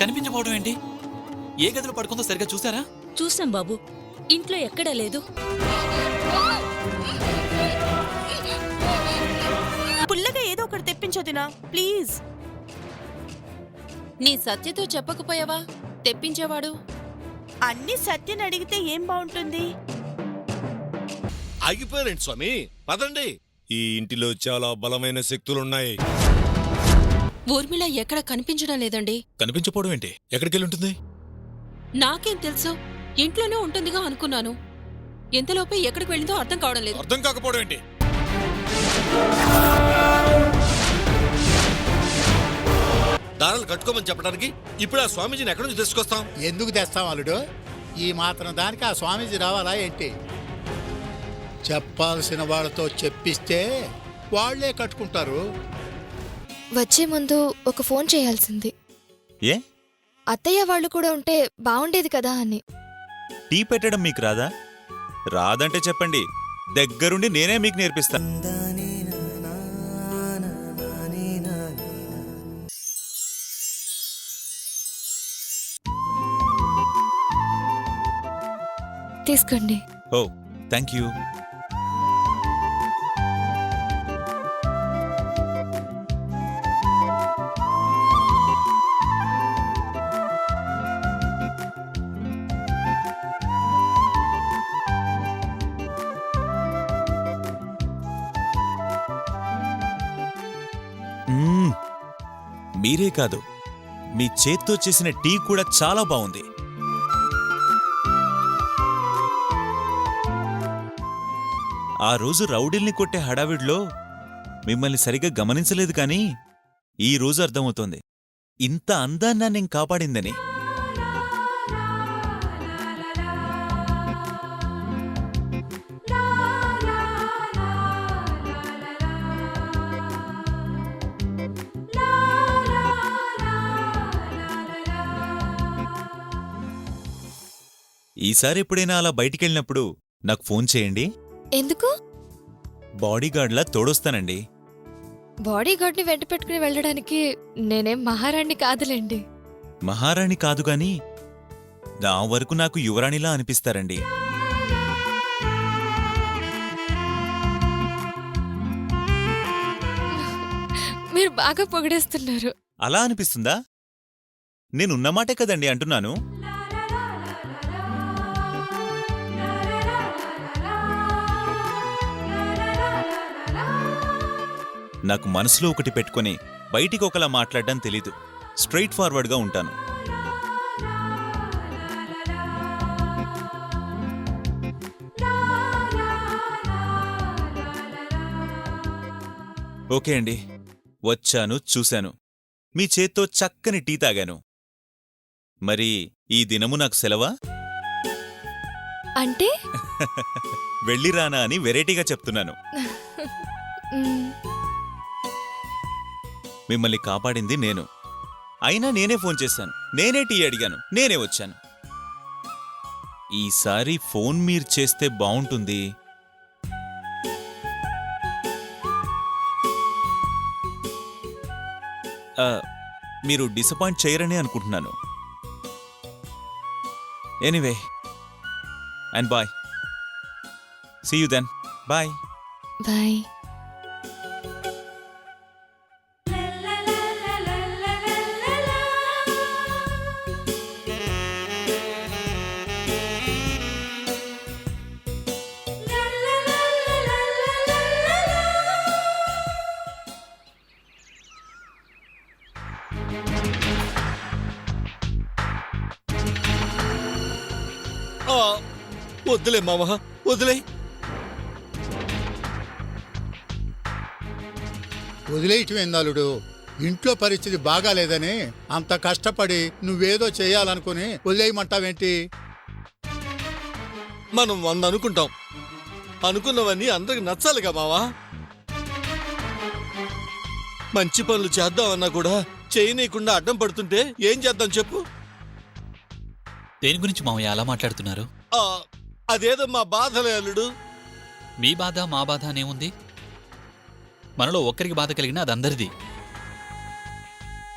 కనిపించబోవడం ఏంటి? ఏ గదిలో పడుకుందో సరిగ్గా చూసారా? చూసాం బాబు, ఇంట్లో ఎక్కడా లేదు. పుల్లగా ఏదో ఒకటి తెప్పించొదినా ప్లీజ్. నీ సత్యతో చెప్పకపోయావా తెప్పించేవాడు? అన్ని సత్యని అడిగితే ఏం బాగుంటుంది? ఆగిపోయారండి స్వామి, పదండి. ఈ ఇంటిలో చాలా బలమైన శక్తులున్నాయి. ఊర్మిళ ఎక్కడ కనిపించడం లేదండి. కనిపించబోవడం ఏంటి? ఎక్కడికెళ్ళి ఉంటుంది? నాకేం తెలుసు, ఇంట్లోనే ఉంటుందిగా అనుకున్నాను. ఎంతలోపే ఎక్కడికి వెళ్ళిందో అర్థం కావడం లేదు. అర్థం కాకపోవడం ఏంటి? దారాలు కట్టుకోమని చెప్పడానికి ఇప్పుడు ఆ స్వామీజీని ఎక్కడి నుంచి తీసుకొస్తాం? ఎందుకు తెస్తాం అల్లుడు? ఈ మాత్రం దానికి ఆ స్వామీజీ రావాలా ఏంటి? చెప్పాల్సిన వాళ్ళతో చెప్పిస్తే వాళ్లే కట్టుకుంటారు. వచ్చే ముందు ఒక ఫోన్ చేయాల్సింది. ఏ? అత్తయ్య వాళ్ళు కూడా ఉంటే బాగుండేది కదా అని. టీ పెట్టడం మీకు రాదా? రాదంటే చెప్పండి, దగ్గరుండి నేనే మీకు నేర్పిస్తా. తీసుకోండి. ఓ, థ్యాంక్ యూ. మీరే కాదు, మీ చేత్తో చేసిన టీ కూడా చాలా బాగుంది. ఆ రోజు రౌడీల్ని కొట్టే హడావిడిలో మిమ్మల్ని సరిగ్గా గమనించలేదు, కానీ ఈ రోజు అర్థమవుతోంది ఇంత అందాన్ని నేను కాపాడిందని. ఈసారి ఎప్పుడైనా అలా బయటికెళ్ళినప్పుడు నాకు ఫోన్ చేయండి. ఎందుకు? బాడీగార్డ్లా తోడొస్తానండి. బాడీగార్డ్ని వెంట పెట్టుకుని వెళ్ళడానికి నేనేం మహారాణి కాదులేండి. మహారాణి కాదుగాని నా వరకు నాకు యువరాణిలా అనిపిస్తారండి. మీరు బాగా పొగిడేస్తున్నారు. అలా అనిపిస్తుందా? నేనున్నమాటే కదండి అంటున్నాను. నాకు మనసులో ఒకటి పెట్టుకుని బయటికి ఒకలా మాట్లాడడం తెలీదు. స్ట్రైట్ ఫార్వర్డ్గా ఉంటాను. ఓకే అండి, వచ్చాను, చూశాను. మీ చేత్తో చక్కని టీ తాగాను. మరి ఈ దినము నాకు సెలవా? అంటే వెళ్ళిరానా అని వెరైటీగా చెప్తున్నాను. మిమ్మల్ని కాపాడింది నేను. అయినా నేనే ఫోన్ చేశాను, నేనే టీ అడిగాను, నేనే వచ్చాను. ఈసారి ఫోన్ మీరు చేస్తే బావుంటుంది. మీరు డిసప్పాయింట్ చేయరని అనుకుంటున్నాను. Anyway, and bye. See you then. Bye. Bye. వద్దులే మామ, వదిలే. వదిలేయటం ఏందలుడు? ఇంట్లో పరిస్థితి బాగాలేదని అంత కష్టపడి నువ్వేదో చేయాలనుకుని వదిలేయమంటావేంటి? మనం 100 అనుకుంటాం, అనుకున్నవన్నీ అందరికి నచ్చాలిగా మావా. మంచి పనులు చేద్దామన్నా కూడా చేయనీయకుండా అడ్డం పడుతుంటే ఏం చేద్దాం చెప్పు? దేని గురించి మావయ్య అలా మాట్లాడుతున్నారు? అదేదో మా బాధలే అల్లుడు. మీ బాధ మా బాధ అనేముంది? మనలో ఒక్కరికి బాధ కలిగినా అది అందరిది.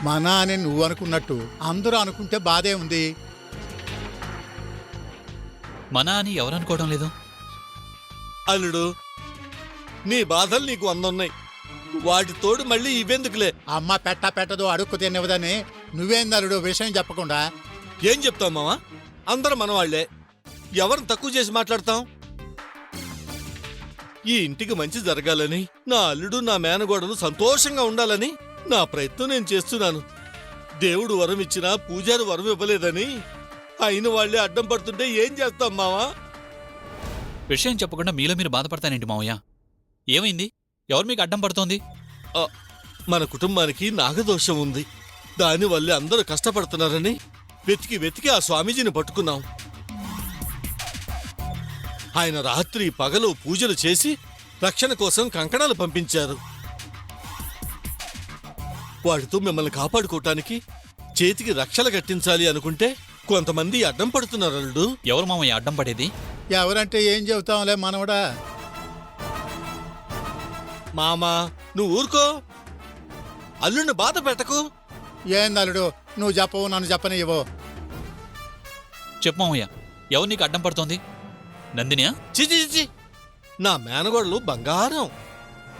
మన అని నువ్వు అనుకున్నట్టు అందరూ అనుకుంటే బాధే ఉంది. మన అని ఎవరు అనుకోవడం లేదు. అల్లుడు, నీ బాధలు నీకు 100 ఉన్నాయి. వాటి తోడు మళ్ళీ ఇవెందుకులే. అమ్మ పెట్టదో అడుక్కు తినవదని నువ్వేందలుడు విషయం చెప్పకుండా. ఏం చెప్తాం మావా? అందరం మనవాళ్లే. ఎవరిని తక్కువ చేసి మాట్లాడతాం? ఈ ఇంటికి మంచి జరగాలని, నా అల్లుడు నా మేనగోడలు సంతోషంగా ఉండాలని నా ప్రయత్నం నేను చేస్తున్నాను. దేవుడు వరం ఇచ్చినా పూజారి వరం ఇవ్వలేదని అయిన వాళ్లే అడ్డం పడుతుంటే ఏం చేస్తాం మావా? విషయం చెప్పకుండా మీలో మీరు బాధపడతానేంటి మావయ్య? ఏమైంది? ఎవరు మీకు అడ్డం పడుతోంది? మన కుటుంబానికి నాగదోషం ఉంది. దానివల్లే అందరూ కష్టపడుతున్నారని వెతికి ఆ స్వామీజీని పట్టుకున్నాం. ఆయన రాత్రి పగలు పూజలు చేసి రక్షణ కోసం కంకణాలు పంపించారు. వాటితో మిమ్మల్ని కాపాడుకోవటానికి చేతికి రక్షలు కట్టించాలి అనుకుంటే కొంతమంది అడ్డం పడుతున్నారు అల్లుడు. ఎవరు మావయ్య అడ్డం పడేది? ఎవరంటే ఏం చెబుతాంలే మనవడా. మామా, నువ్వు ఊరుకో. అల్లుడిని బాధ పెట్టకు. ఏందలుడు నువ్వు చెప్పవు, నన్ను చెప్పనివ్వో. చెప్పు మావయ్య, ఎవరు నీకు అడ్డం పడుతోంది? నందినియా? చిచి, నా మేనగోడలు బంగారం.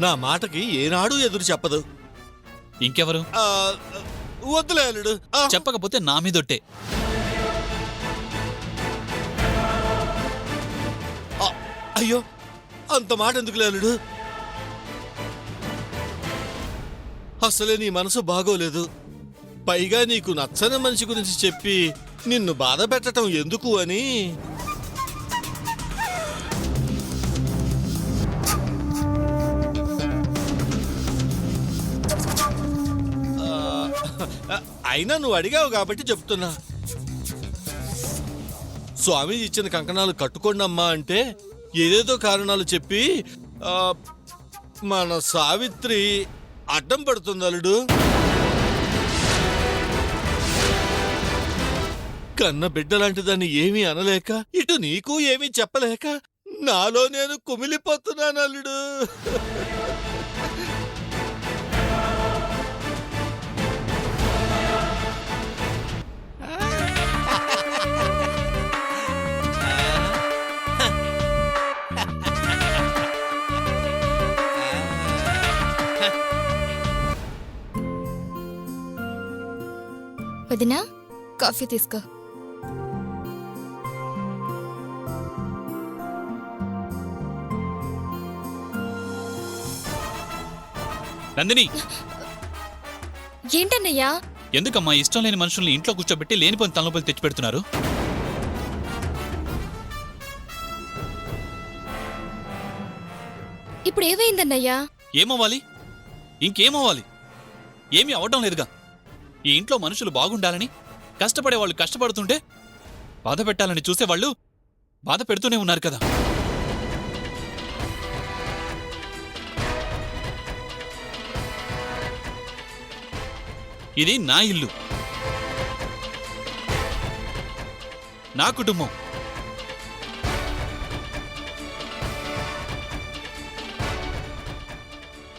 నా మాటకి ఏనాడు ఎదురు చెప్పదు. ఇంకెవరు? వద్దులే అల్లుడు. చెప్పకపోతే నా మీదొట్టే. అయ్యో, అంత మాట ఎందుకులే అల్లుడు? అసలే నీ మనసు బాగోలేదు. పైగా నీకు నచ్చని మనిషి గురించి చెప్పి నిన్ను బాధ పెట్టడం ఎందుకు అని. అయినా నువ్వు అడిగావు కాబట్టి చెప్తున్నా. స్వామీజీ ఇచ్చిన కంకణాలు కట్టుకోండి అమ్మా అంటే ఏదేదో కారణాలు చెప్పి మన సావిత్రి అడ్డం పడుతుంది అల్లుడు. కన్న బిడ్డలాంటి దాన్ని ఏమీ అనలేక, ఇటు నీకు ఏమీ చెప్పలేక నాలో నేను కుమిలిపోతున్నాను అల్లుడు. వదినా, కాఫీ తీసుకో. నందిని, ఏంటన్నయ్యా? ఎందుకమ్మా ఇష్టం లేని మనుషుల్ని ఇంట్లో కూర్చోబెట్టి లేనిపోని తలనొప్పులు తెచ్చిపెడుతున్నారు? ఇప్పుడు ఏమైందన్నయ్యా? ఏమవ్వాలి? ఇంకేమవ్వాలి? ఏమీ అవడం లేదుగా. ఈ ఇంట్లో మనుషులు బాగుండాలని, కష్టపడేవాళ్ళు కష్టపడుతుంటే బాధ పెట్టాలని చూసేవాళ్ళు బాధ పెడుతూనే ఉన్నారు కదా. ఇది నా ఇల్లు, నా కుటుంబం.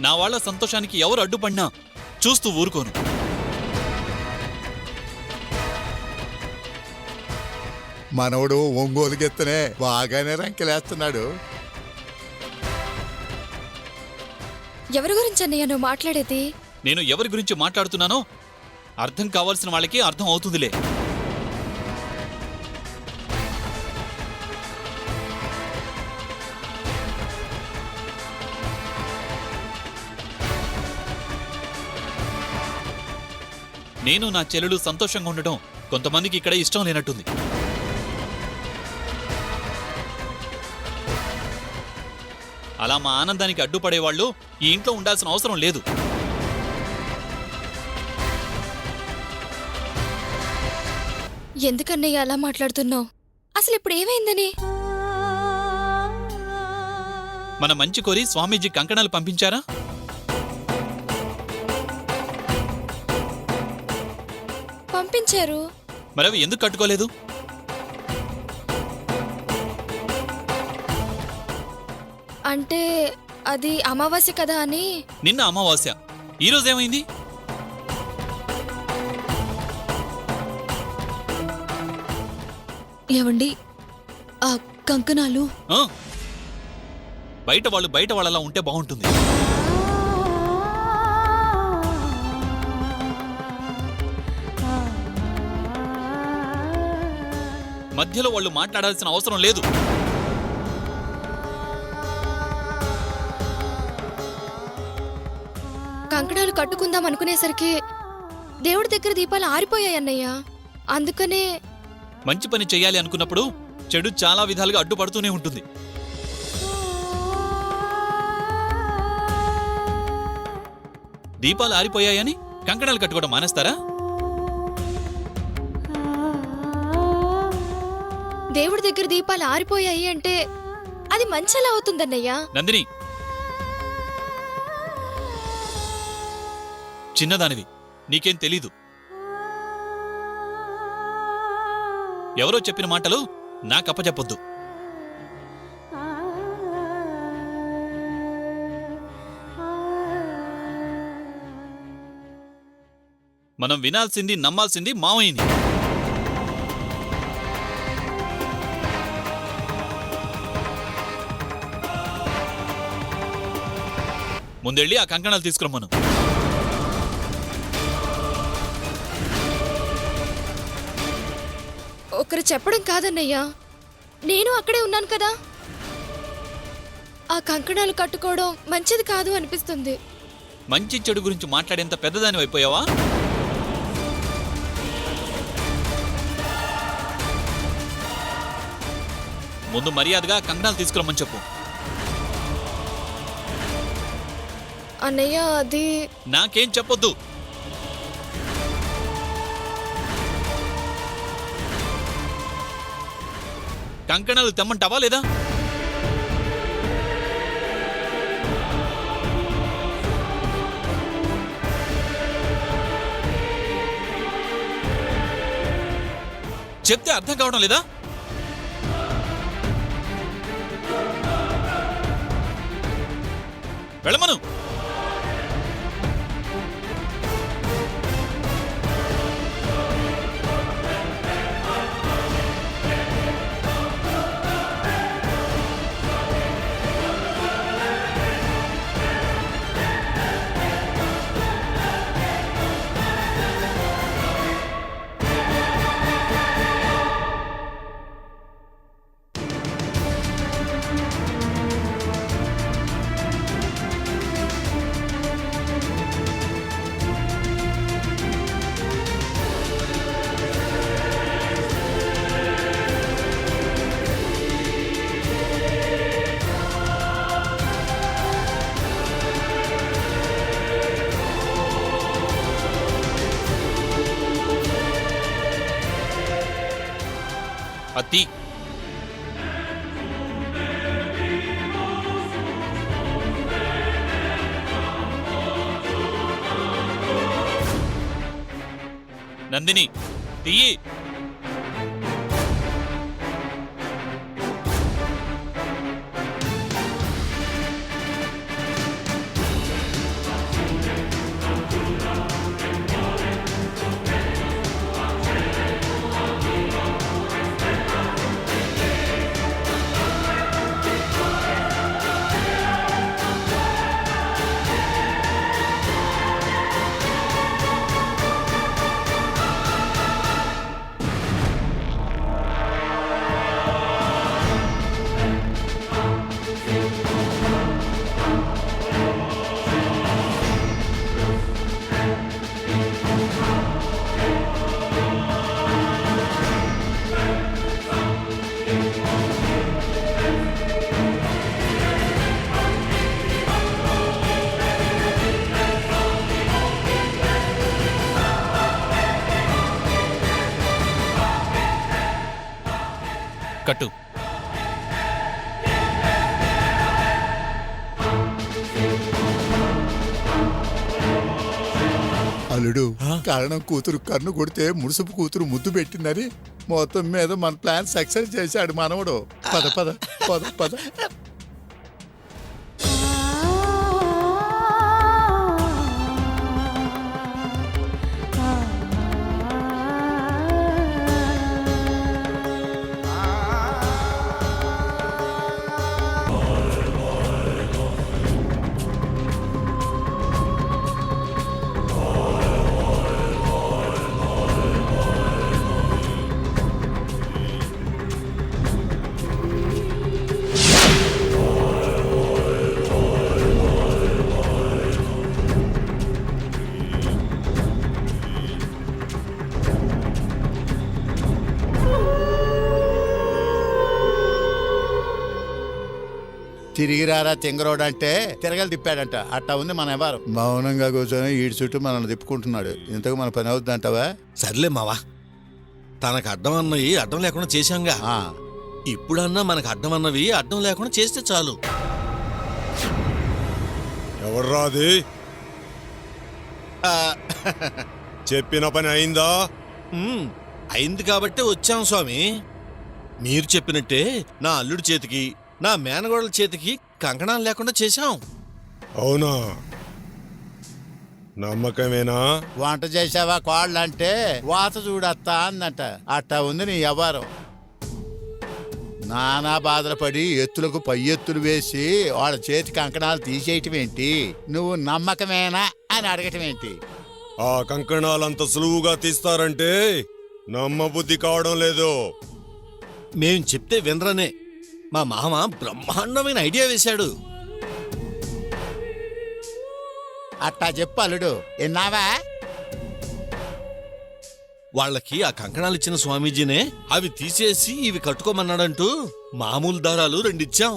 నా వాళ్ళ సంతోషానికి ఎవరు అడ్డుపడినా చూస్తూ ఊరుకోను. మనవడు ఒంగోలు గెత్తనే బాగానే రంకెలేస్తున్నాడు. ఎవరి గురించి అన్నయ్య నువ్వు మాట్లాడేది? నేను ఎవరి గురించి మాట్లాడుతున్నానో అర్థం కావాల్సిన వాళ్ళకి అర్థం అవుతుందిలే. నేను నా చెల్లెలు సంతోషంగా ఉండటం కొంతమందికి ఇక్కడ ఇష్టం లేనట్టుంది. అలా మా ఆనందానికి అడ్డుపడేవాళ్ళు ఈ ఇంట్లో ఉండాల్సిన అవసరం లేదు. ఎందుకన్నయ్య అలా మాట్లాడుతున్నావు? అసలు ఇప్పుడు ఏమైందని? మన మంచి కోరి స్వామీజీ కంకణాలు పంపించారా? పంపించారు. మరవి ఎందుకు కట్టుకోలేదు? అంటే అది అమావాస్య కదా అని. నిన్న అమావాస్య, ఈరోజేమైంది? ఏవండి ఆ కంకణాలు ఆ? బయట వాళ్ళు బయట వాళ్ళలా ఉంటే బాగుంటుంది. మధ్యలో వాళ్ళు మాట్లాడాల్సిన అవసరం లేదు. కంకణాలు కట్టుకుందాం అనుకునేసరికి దేవుడి దగ్గర దీపాలు ఆరిపోయాయి అన్నయ్య. అందుకనే మంచి పని చెయ్యాలి అనుకున్నప్పుడు చెడు చాలా విధాలుగా అడ్డుపడుతూనే ఉంటుంది. దీపాలు ఆరిపోయాయని కంకణాలు కట్టుకోవడం మానేస్తారా? దేవుడి దగ్గర దీపాలు ఆరిపోయాయి అంటే అది మంచెలా అవుతుందన్నయ్యా. నందిని, చిన్నదానివి, నీకేం తెలీదు. ఎవరో చెప్పిన మాటలు నాకప్పచెప్పొద్దు. మనం వినాల్సింది నమ్మాల్సింది మావయ్యని. ముందెళ్ళి ఆ కంకణాలు తీసుకురమ్మను. ఒకరు చెప్పడం కాదన్నయ్యా, నేను అక్కడే ఉన్నాను కదా. ఆ కంకణాలు కట్టుకోవడం మంచిది కాదు అనిపిస్తుంది. మంచి చెడు గురించి మాట్లాడేంత పెద్దదాని అయిపోయావా? ముందు మర్యాదగా కంకణాలు తీసుకురమ్మని చెప్పు. అన్నయ్య అది నాకేం చెప్పొద్దు. కంకణాలు తెమ్మంటావా లేదా? చెప్తే అర్థం కావడం లేదా? వెళ్ళమను. అత్తి, నందిని, తీయి. కట్టు. అల్లుడు, కారణం కూతురు కన్ను కొడితే ముడుసుపు కూతురు ముద్దు పెట్టిందని మొత్తం మీద మన ప్లాన్ సక్సెస్ చేశాడు మనవడు. పద పద పద పద. తిరిగి రారా తింగరోడంటే తిరగలు తిప్పాడంట. అట్టా ఉంది మన వ్యవహారం. మౌనంగా కూర్చొని ఈడి చుట్టూ మనల్ని తిప్పుకుంటున్నాడు. ఇంతకు మన పని అవుద్దంటావా? సర్లే మావా, తనకు అడ్డం అన్నవి అడ్డం లేకుండా చేశాంగా. ఆ, ఇప్పుడన్నా మనకు అడ్డం అన్నవి అడ్డం లేకుండా చేస్తే చాలు. ఎవర్రా అది? ఆ, చెప్పిన పని అయిందా? అయింది కాబట్టే వచ్చాం స్వామి. మీరు చెప్పినట్టే నా అల్లుడి చేతికి నా మేనగోడల చేతికి కంకణాలు లేకుండా చేశాం. అవునా? నమ్మకమేనా? వంట చేసావా కోళ్ళంటే వాత చూడత్తా అందంట. అట్టా ఉంది నీ వ్యవహారం. నానా బాధలు పడి ఎత్తులకు పై ఎత్తులు వేసి వాళ్ళ చేతి కంకణాలు తీసేయటం ఏంటి? నువ్వు నమ్మకమేనా అని అడగటం ఏంటి? ఆ కంకణాలంత సులువుగా తీస్తారంటే నమ్మబుద్ధి కావడం లేదు. మేం చెప్తే వినరనే మా మామ బ్రహ్మాండమైన ఐడియా వేశాడు. అట్టా చెప్పు అల్లుడు, విన్నావా? వాళ్ళకి ఆ కంకణాలు ఇచ్చిన స్వామీజీనే అవి తీసేసి ఇవి కట్టుకోమన్నాడంటూ మామూలు దారాలు రెండిచ్చాం.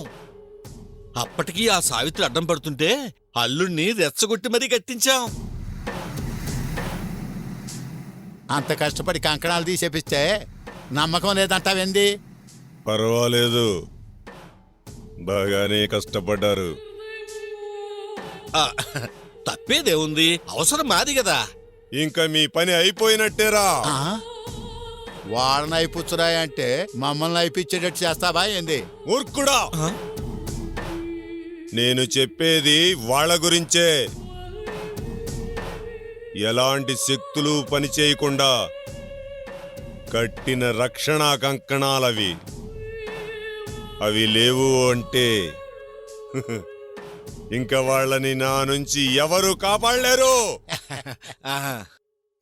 అప్పటికీ ఆ సావిత్రి అడ్డం పడుతుంటే అల్లుణ్ణి రెచ్చగొట్టి మరీ కట్టించాం. అంత కష్టపడి కంకణాలు తీసేపిస్తే నమ్మకం లేదంటావేంది? పర్వాలేదు, బాగానే కష్టపడ్డారు. ఆ, తప్పేదేముంది, అవసరం మాది కదా. ఇంకా మీ పని అయిపోయినట్టేరా. ఆ? వాళ్ళని అయిపుచ్చురాయంటే మమ్మల్ని అయిపిచ్చేటట్టు చేస్తావా ఏంది? మూర్ఖుడా, నేను చెప్పేది వాళ్ళ గురించే. ఎలాంటి శక్తులు పనిచేయకుండా కట్టిన రక్షణ కంకణాలవి. అవి లేవు అంటే ఇంకా వాళ్ళని నా నుంచి ఎవరు కాపాడలేరు. ఆహా.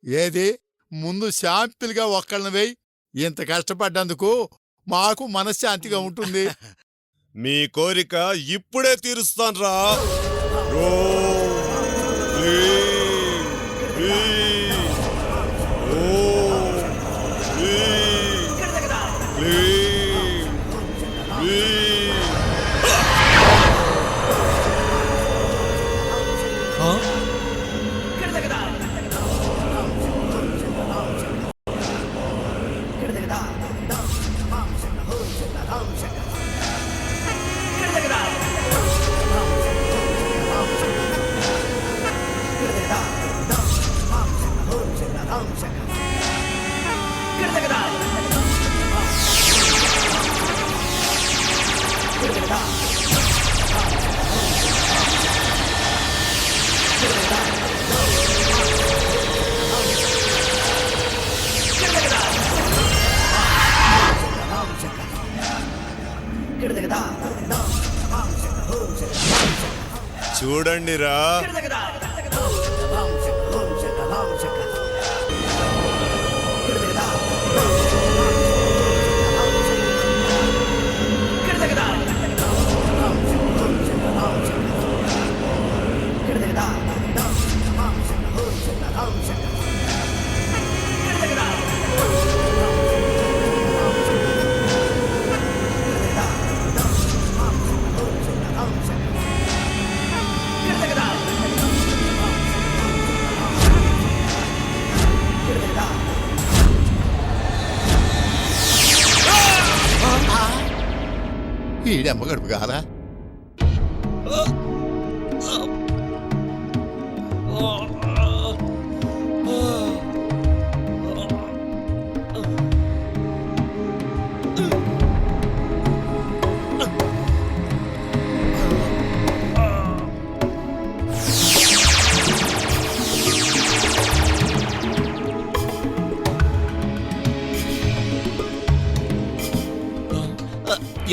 ఏది ముందు శాంపిల్ గా ఒక్కళ్ళని వేయి. ఇంత కష్టపడ్డందుకు మాకు మనశ్శాంతిగా ఉంటుంది. మీ కోరిక ఇప్పుడే తీరుస్తాన్రా. చూడండిరా, ఈడమ్మ గడుపు కాదా?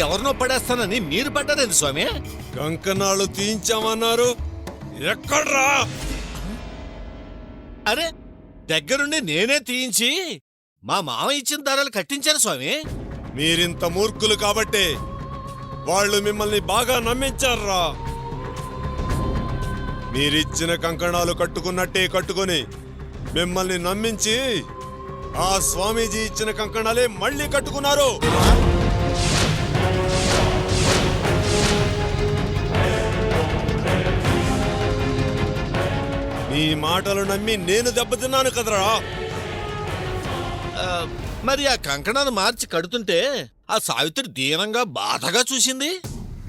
ఎవరినో పడేస్తానని మీరు పడ్డారండి స్వామి. కంకణాలు తీయించామన్నారు, ఎక్కడ్రా? అరే, దగ్గరుండి నేనే తీయించి మా మామ ఇచ్చిన ధరలు కట్టించాను స్వామి. మీరింత మూర్ఖులు కాబట్టే వాళ్ళు మిమ్మల్ని బాగా నమ్మించారా. మీరిచ్చిన కంకణాలు కట్టుకున్నట్టే కట్టుకొని మిమ్మల్ని నమ్మించి ఆ స్వామీజీ ఇచ్చిన కంకణాలే మళ్ళీ కట్టుకున్నారు. మాటలు నమ్మి నేను దెబ్బతిన్నాను కదరా. మరి ఆ కంకణాన్ని మార్చి కడుతుంటే ఆ సావిత్రి దీనంగా బాధగా చూసింది.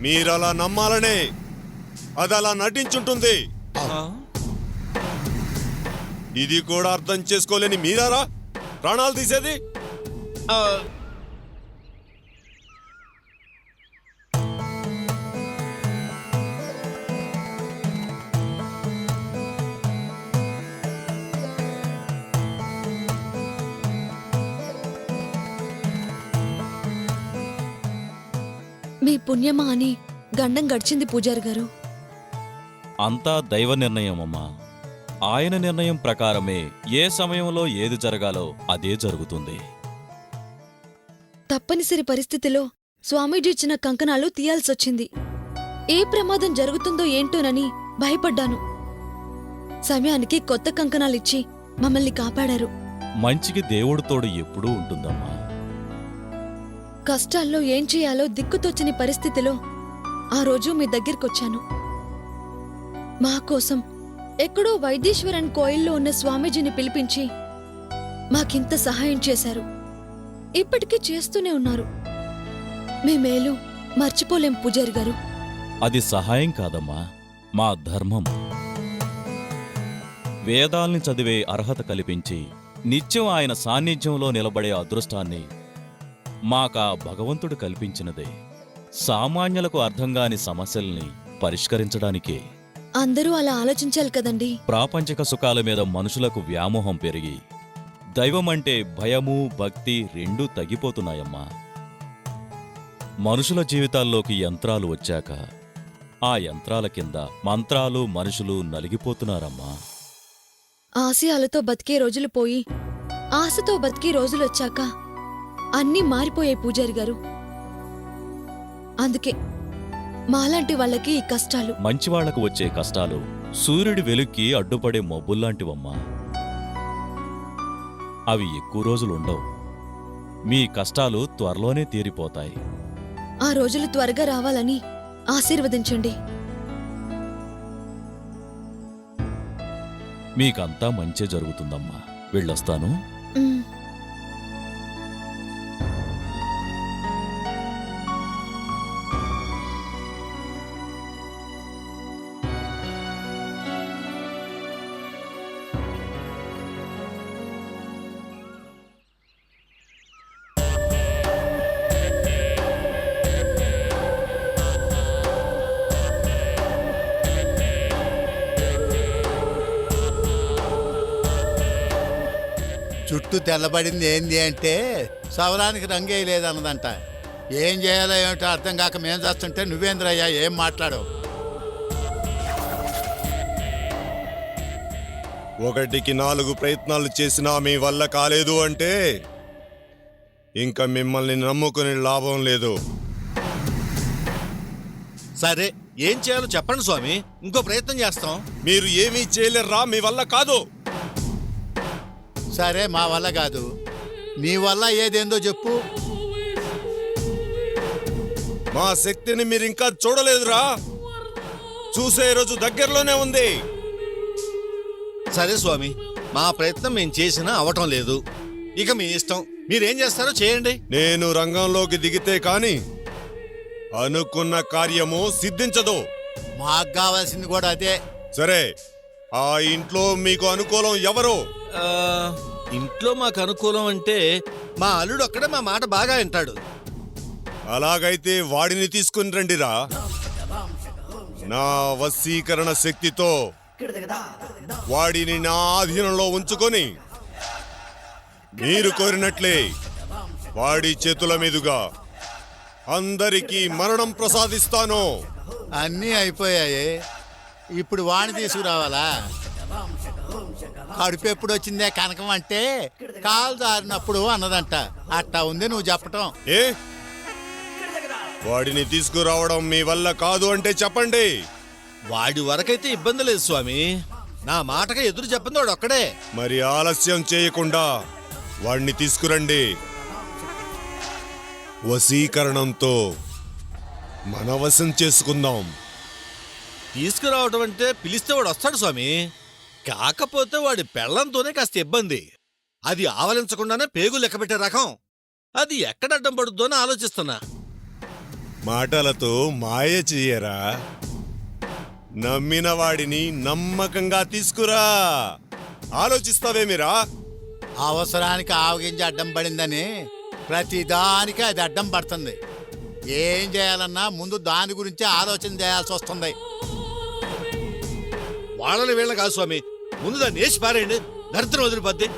మీరలా నమ్మాలనే అది అలా నటించుంటుంది. ఇది కూడా అర్థం చేసుకోలేని మీరారా ప్రాణాలు తీసేది. ఆ, మీ పుణ్యమా అని గండం గడిచింది పూజారి గారు. అంతా దైవ నిర్ణయమమ్మా. ఆయన నిర్ణయం ప్రకారమే ఏ సమయంలో ఏది జరగాలో అదే జరుగుతుంది. తప్పనిసరి పరిస్థితిలో స్వామీజీ ఇచ్చిన కంకణాలు తీయాల్సొచ్చింది. ఏ ప్రమాదం జరుగుతుందో ఏంటోనని భయపడ్డాను. సమయానికి కొత్త కంకణాలిచ్చి మమ్మల్ని కాపాడారు. మంచికి దేవుడు తోడు ఎప్పుడూ ఉంటుందమ్మా. కష్టాల్లో ఏం చేయాలో దిక్కుతోచని పరిస్థితిలో ఆ రోజు మీ దగ్గరకొచ్చాను. మా కోసం ఎక్కడో వైద్యేశ్వరన్ కోయిల్లో ఉన్న స్వామీజీని పిలిపించి మాకింత సహాయం చేశారు. ఇప్పటికీ చేస్తూనే ఉన్నారు. మీ మేలు మర్చిపోలేం పూజారి గారు. అది సహాయం కాదమ్మా, మా ధర్మం. వేదాల్ని చదివే అర్హత కల్పించి నిత్యం ఆయన సాన్నిధ్యంలో నిలబడే అదృష్టాన్ని మాకా భగవంతుడు కల్పించినదే. సామాన్యులకు అర్థంగాని సమస్యల్ని పరిష్కరించడానికే. అందరూ అలా ఆలోచించాలి కదండి. ప్రాపంచిక సుఖాల మీద మనుషులకు వ్యామోహం పెరిగి దైవమంటే భయము భక్తి రెండూ తగ్గిపోతున్నాయమ్మా. మనుషుల జీవితాల్లోకి యంత్రాలు వచ్చాక ఆ యంత్రాల కింద మంత్రాలు మనుషులు నలిగిపోతున్నారమ్మా. ఆశయాలతో బతికే రోజులు పోయి ఆశతో బతికే రోజులొచ్చాక అన్నీ మారిపోయాయి పూజారి గారు. అందుకే మాలాంటి వాళ్ళకి ఈ కష్టాలు. మంచివాళ్లకు వచ్చే కష్టాలు సూర్యుడి వెలుక్కి అడ్డుపడే మబ్బుల్లాంటివమ్మా. అవి ఎక్కువ రోజులుండవు. మీ కష్టాలు త్వరలోనే తీరిపోతాయి. ఆ రోజులు త్వరగా రావాలని ఆశీర్వదించండి. మీకంతా మంచే జరుగుతుందమ్మా. వెళ్ళొస్తాను. ఉమ్. చుట్టూ తెల్లబడింది ఏంది అంటే సవరానికి రంగేయలేదన్నదంట. ఏం చేయాలో ఏమిటో అర్థం కాక మేం చేస్తుంటే నువ్వేంద్రయ్యా ఏం మాట్లాడవు? ఒకటికి 4 ప్రయత్నాలు చేసినా మీ వల్ల కాలేదు అంటే ఇంకా మిమ్మల్ని నమ్ముకునే లాభం లేదు. సరే ఏం చేయాలో చెప్పండి స్వామి, ఇంకో ప్రయత్నం చేస్తాం. మీరు ఏమీ చేయలేర్రా, మీ వల్ల కాదు. సరే మా వల్ల కాదు, నీ వల్ల ఏదేందో చెప్పు. మా శక్తిని మీరు ఇంకా చూడలేదురా. చూసే రోజు దగ్గరలోనే ఉంది. సరే స్వామి, మా ప్రయత్నం మేము చేసినా అవటం లేదు. ఇక మీ ఇష్టం, మీరేం చేస్తారో చేయండి. నేను రంగంలోకి దిగితే కాని అనుకున్న కార్యము సిద్ధించదు. మాకు కావాల్సింది కూడా అదే. సరే, ఆ ఇంట్లో మీకు అనుకూలం ఎవరు? ఆ, ఇంట్లో మాకు అనుకూలం అంటే మా అల్లుడు ఒక్కడే మా మాట బాగా వింటాడు. అలాగైతే వాడిని తీసుకుని రండిరా. నా వశీకరణ శక్తితో వాడిని నా ఆధీనంలో ఉంచుకొని మీరు కోరినట్లే వాడి చేతుల మీదుగా అందరికీ మరణం ప్రసాదిస్తాను. అన్నీ అయిపోయాయి, ఇప్పుడు వాణ్ణి తీసుకురావాలా? కడుపు ఎప్పుడు వచ్చిందే కనకం అంటే కాలు దారినప్పుడు అన్నదంట. అట్టా ఉంది నువ్వు చెప్పటం. ఏ వాడిని తీసుకురావడం మీ వల్ల కాదు అంటే చెప్పండి. వాడి వరకైతే ఇబ్బంది లేదు స్వామి, నా మాటగా ఎదురు చెప్పంది వాడు ఒక్కడే. మరి ఆలస్యం చేయకుండా వాడిని తీసుకురండి. వశీకరణంతో మన వశం చేసుకుందాం. తీసుకురావటం అంటే పిలిస్తే వాడు వస్తాడు స్వామి. కాకపోతే వాడి పెళ్ళంతోనే కాస్త ఇబ్బంది. అది ఆవలించకుండానే పేగు లెక్క పెట్టే రకం. అది ఎక్కడ అడ్డం పడుద్దో అని ఆలోచిస్తున్నా. మాటలతో మాయ చెయ్యరా, నమ్మిన వాడిని నమ్మకంగా తీసుకురా. ఆలోచిస్తావేమిరా? అవసరానికి ఆవగింజ అడ్డం పడిందని ప్రతిదానికి అది అడ్డం పడుతుంది. ఏం చేయాలన్నా ముందు దాని గురించి ఆలోచన చేయాల్సి వస్తుంది. వాళ్ళని వీళ్ళ కాదు స్వామి, ముందు దాన్ని వేసి పారేయండి, దరిద్రం వదిలిపోద్ది.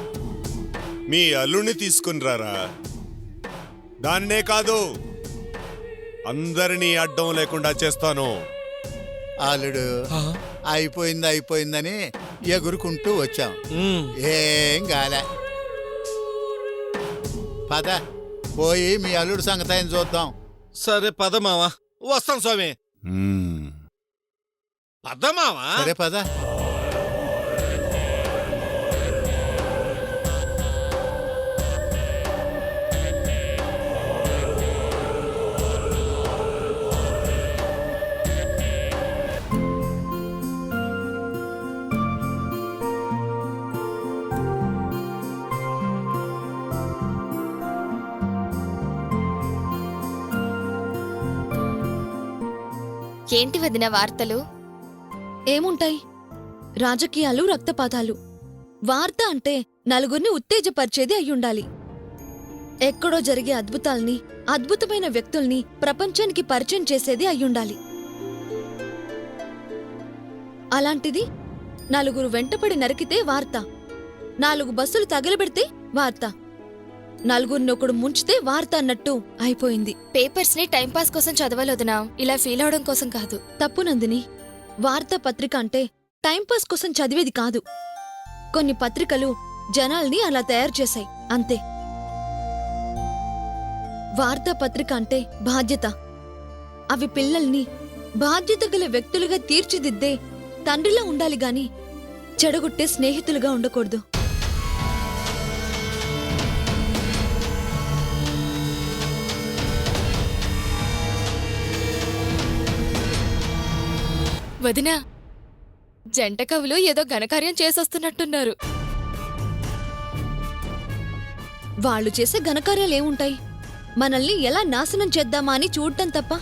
మీ అల్లుడిని తీసుకుని రారా. దాన్నే కాదు, అందరినీ అడ్డం లేకుండా చేస్తాను. అల్లుడు అయిపోయిందని ఎగురుకుంటూ వచ్చాం. ఏం గాలే. పద పోయి మీ అల్లుడు సంగతి ఆయన చూద్దాం. సరే పద మావా, వస్తాం స్వామి. పద మావా. సరే పద. ఏంటి వదిన వార్తలు? ఏముంటాయి? రాజకీయాలు, రక్తపాతాలు. వార్త అంటే నలుగురిని ఉత్తేజపరిచేది అయ్యుండాలి. ఎక్కడో జరిగే అద్భుతాల్ని, అద్భుతమైన వ్యక్తుల్ని ప్రపంచానికి పరిచయం చేసేది అయ్యుండాలి. అలాంటిది నలుగురు వెంటపడి నరికితే వార్త, 4 బస్సులు తగలబెడితే వార్త, నలుగురినొకడు ముంచితే వార్త అన్నట్టు అయిపోయింది. పేపర్స్ ని టైంపాస్ కోసం చదవలేదునా, ఇలా ఫీల్ అవడం కోసం కాదు. తప్పు నందిని. వార్తాపత్రిక అంటే టైంపాస్ కోసం చదివేది కాదు. కొన్ని పత్రికలు జనాల్ని అలా తయారు చేశాయి, అంతే. వార్తాపత్రిక అంటే బాధ్యత. అవి పిల్లల్ని బాధ్యత గల వ్యక్తులుగా తీర్చిదిద్దే తండ్రిలా ఉండాలి గాని చెడగొట్టే స్నేహితులుగా ఉండకూడదు. వదినా, జంట కవులు ఏదో ఘనకార్యం చేసొస్తున్నట్టున్నారు. వాళ్ళు చేసే ఘనకార్యాలేముంటాయి? మనల్ని ఎలా నాశనం చేద్దామా అని చూడటం తప్ప.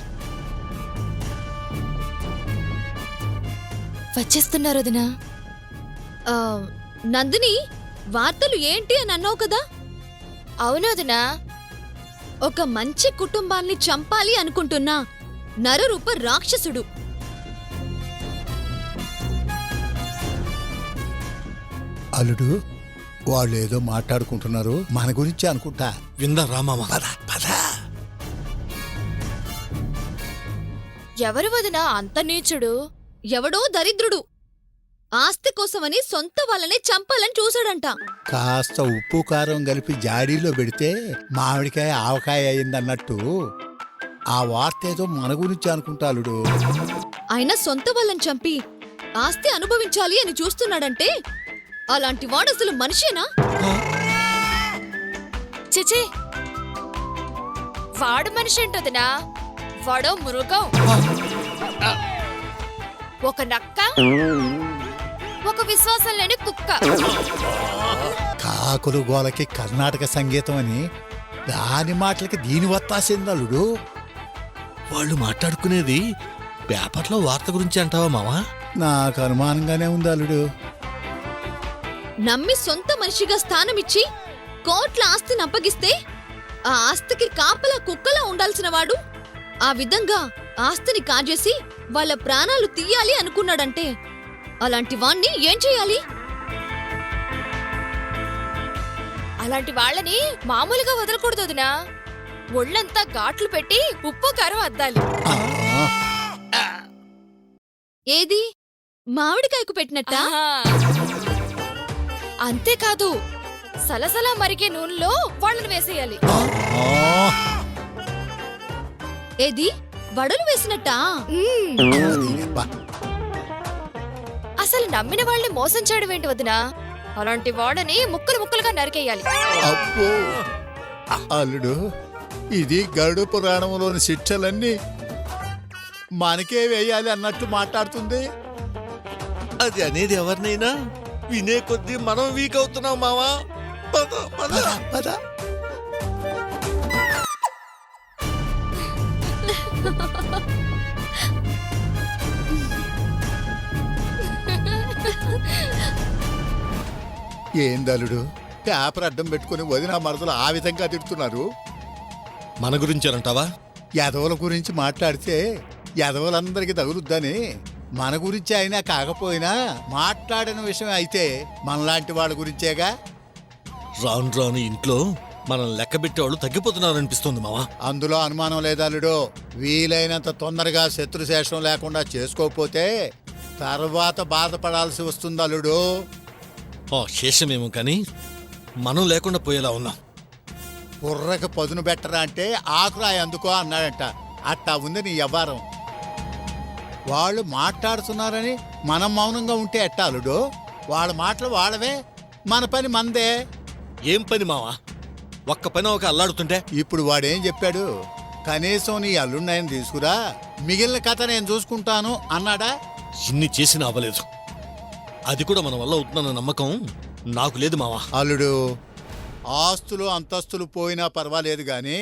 వచ్చేస్తున్నారు వదినా. నందిని, వార్తలు ఏంటి అని అన్నావు కదా? అవును వదినా. ఒక మంచి కుటుంబాన్ని చంపాలి అనుకుంటున్న నరరూప రాక్షసుడు. అల్లుడు, వాళ్ళు ఏదో మాట్లాడుకుంటున్నారు, మన గురించి అనుకుంటా. విందా రామామ. పద పద. ఎవరు వదినా అంత నీచుడు? ఎవడో దరిద్రుడు ఆస్తి కోసమని సొంత వాళ్ళనే చంపాలని చూశాడంట. కాస్త ఉప్పు కారం కలిపి జాడీలో పెడితే మామిడికాయ ఆవకాయ అయిందన్నట్టు ఆ వార్త ఏదో మన గురించి అనుకుంటా అల్లుడు. ఆయన సొంత వాళ్ళని చంపి ఆస్తి అనుభవించాలి అని చూస్తున్నాడంటే అలాంటి వాడసలు మనిషేనా? చిచి, వాడు మనిషి ఏంటొదినా? వాడో మృగం. ఒక నక్క, ఒక విశ్వాసం లేని కుక్క. కాకులు గోలకి కర్ణాటక సంగీతం అని దాని మాటలకి దీని వత్తాసిందల్లుడు. వాళ్ళు మాట్లాడుకునేది పేపర్లో వార్త గురించి అంటావా మావా? నాకు అనుమానంగానే ఉంది అల్లుడు. నమ్మి సొంత మనిషిగా స్థానమిచ్చి కోట్ల ఆస్తిని అప్పగిస్తే ఆ ఆస్తికి కాపలా కుక్కలా ఉండాల్సిన వాడు ఆ విధంగా ఆస్తిని కాజేసి వాళ్ళ ప్రాణాలు తీయాలి అనుకున్నాడంటే అలాంటి వాణ్ణి ఏం చేయాలి? అలాంటి వాళ్ళని మామూలుగా వదలకూడదు వదినా. ఒళ్ళంతా ఘాట్లు పెట్టి ఉప్పు కారం అద్దాలి. ఏది మామిడికాయకు పెట్టినట్టా? ఆహా. అంతేకాదు, సలసలా మరిగే నూనెలో వాళ్ళని వేసేయాలి. ఏది వడలు వేసినట్టా? అసలు నమ్మిన వాళ్ళని మోసం చేయడం ఏంటి వదినా? అలాంటి వాడని ముక్కలు ముక్కలుగా నరికేయాలి. అబ్బో అల్లుడు, ఇది గరుడు పురాణంలోని శిక్షలన్నీ మనకే వేయాలి అన్నట్టు మాట్లాడుతుంది. అది అనేది ఎవరినైనా వినే కొద్దీ మనం వీక్ అవుతున్నాం మావా. పద పద పద. ఏందలుడు పేపర్ అడ్డం పెట్టుకుని వదిన మరదలు ఆ విధంగా తిడుతున్నారు? మన గురించేనంటావా? యదవుల గురించి మాట్లాడితే యదవులందరికీ తగులుద్దని మన గురించి అయినా కాకపోయినా మాట్లాడిన విషయం అయితే మనలాంటి వాళ్ళ గురించేగా. రాను రాను ఇంట్లో మనం లెక్క పెట్టేవాళ్ళు తగ్గిపోతున్నారనిపిస్తుంది మావా. అందులో అనుమానం లేదల్లుడు. వీలైనంత తొందరగా శత్రుశేషం లేకుండా చేసుకోకపోతే తర్వాత బాధపడాల్సి వస్తుంది అల్లుడు. ఆ శేషమేమో కానీ మనం లేకుండా పోయేలా ఉన్నాం. బుర్రకు పదును బెట్టరా అంటే ఆకురాయి అందుకో అన్నాడంట. అట్టా ఉంది నీ వ్యవహారం. వాళ్ళు మాట్లాడుతున్నారని మనం మౌనంగా ఉంటే ఎట్టా అల్లుడు? వాళ్ళ మాటలు వాళ్ళవే, మన పని మందే. ఏం పని మావా? ఒక్క పని ఒక అల్లాడుతుంటే ఇప్పుడు వాడేం చెప్పాడు? కనీసం నీ అల్లుడినైనా తీసుకురా, మిగిలిన కథ నేను చూసుకుంటాను అన్నాడా? ఇన్ని చేసినా అవ్వలేదు. అది కూడా మన వల్ల అవుతుందన్న నమ్మకం నాకు లేదు మావా. అల్లుడు, ఆస్తులు అంతస్తులు పోయినా పర్వాలేదు గాని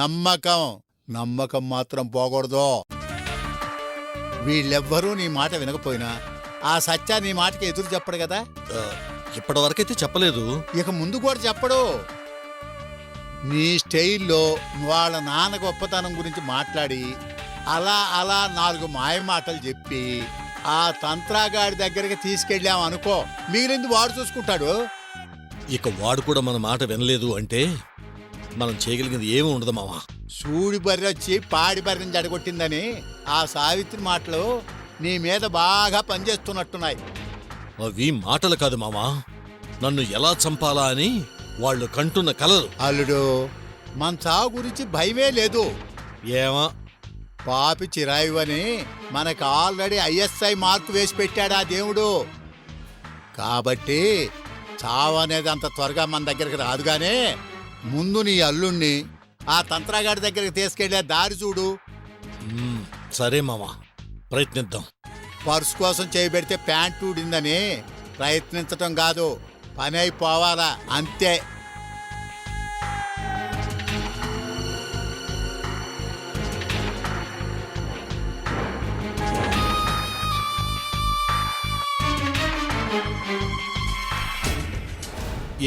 నమ్మకం మాత్రం పోకూడదు. వీళ్ళెవ్వరూ నీ మాట వినకపోయినా ఆ సత్య నీ మాటకి ఎదురు చెప్పడు కదా. ఇప్పటి వరకైతే చెప్పలేదు. ఇక ముందు కూడా చెప్పడు. నీ స్టైల్లో వాళ్ళ నాన్న గొప్పతనం గురించి మాట్లాడి అలా అలా 4 మాయ మాటలు చెప్పి ఆ తంత్రాగాడి దగ్గరికి తీసుకెళ్ళాం అనుకో, మిగిలింది వాడు చూసుకుంటాడు. ఇక వాడు కూడా మన మాట వినలేదు అంటే మనం చేయగలిగింది ఏమీ ఉండదు మావా. సూడి బర్రె వచ్చి పాడి బర్రెని జడగొట్టిందని ఆ సావిత్రి మాటలు నీ మీద బాగా పనిచేస్తున్నట్టున్నాయి. అవి మాటలు కాదు మావా, నన్ను ఎలా చంపాలా అని వాళ్ళు కంటున్న కలలు. అల్లుడు, మన చావు గురించి భయమే లేదు. ఏమా పాపి చిరాయు అని మనకు ఆల్రెడీ ISI మార్కు వేసి పెట్టాడు ఆ దేవుడు. కాబట్టి చావు అనేది అంత త్వరగా మన దగ్గరికి రాదుగానే ముందు నీ అల్లుణ్ణి ఆ తంత్రగాడి దగ్గరికి తీసుకెళ్లే దారి చూడు. సరే మావా, ప్రయత్నిద్దాం. పర్సు కోసం చేయబెడితే ప్యాంటు ఊడిందని ప్రయత్నించటం కాదు, పని అయిపోవాలా అంతే.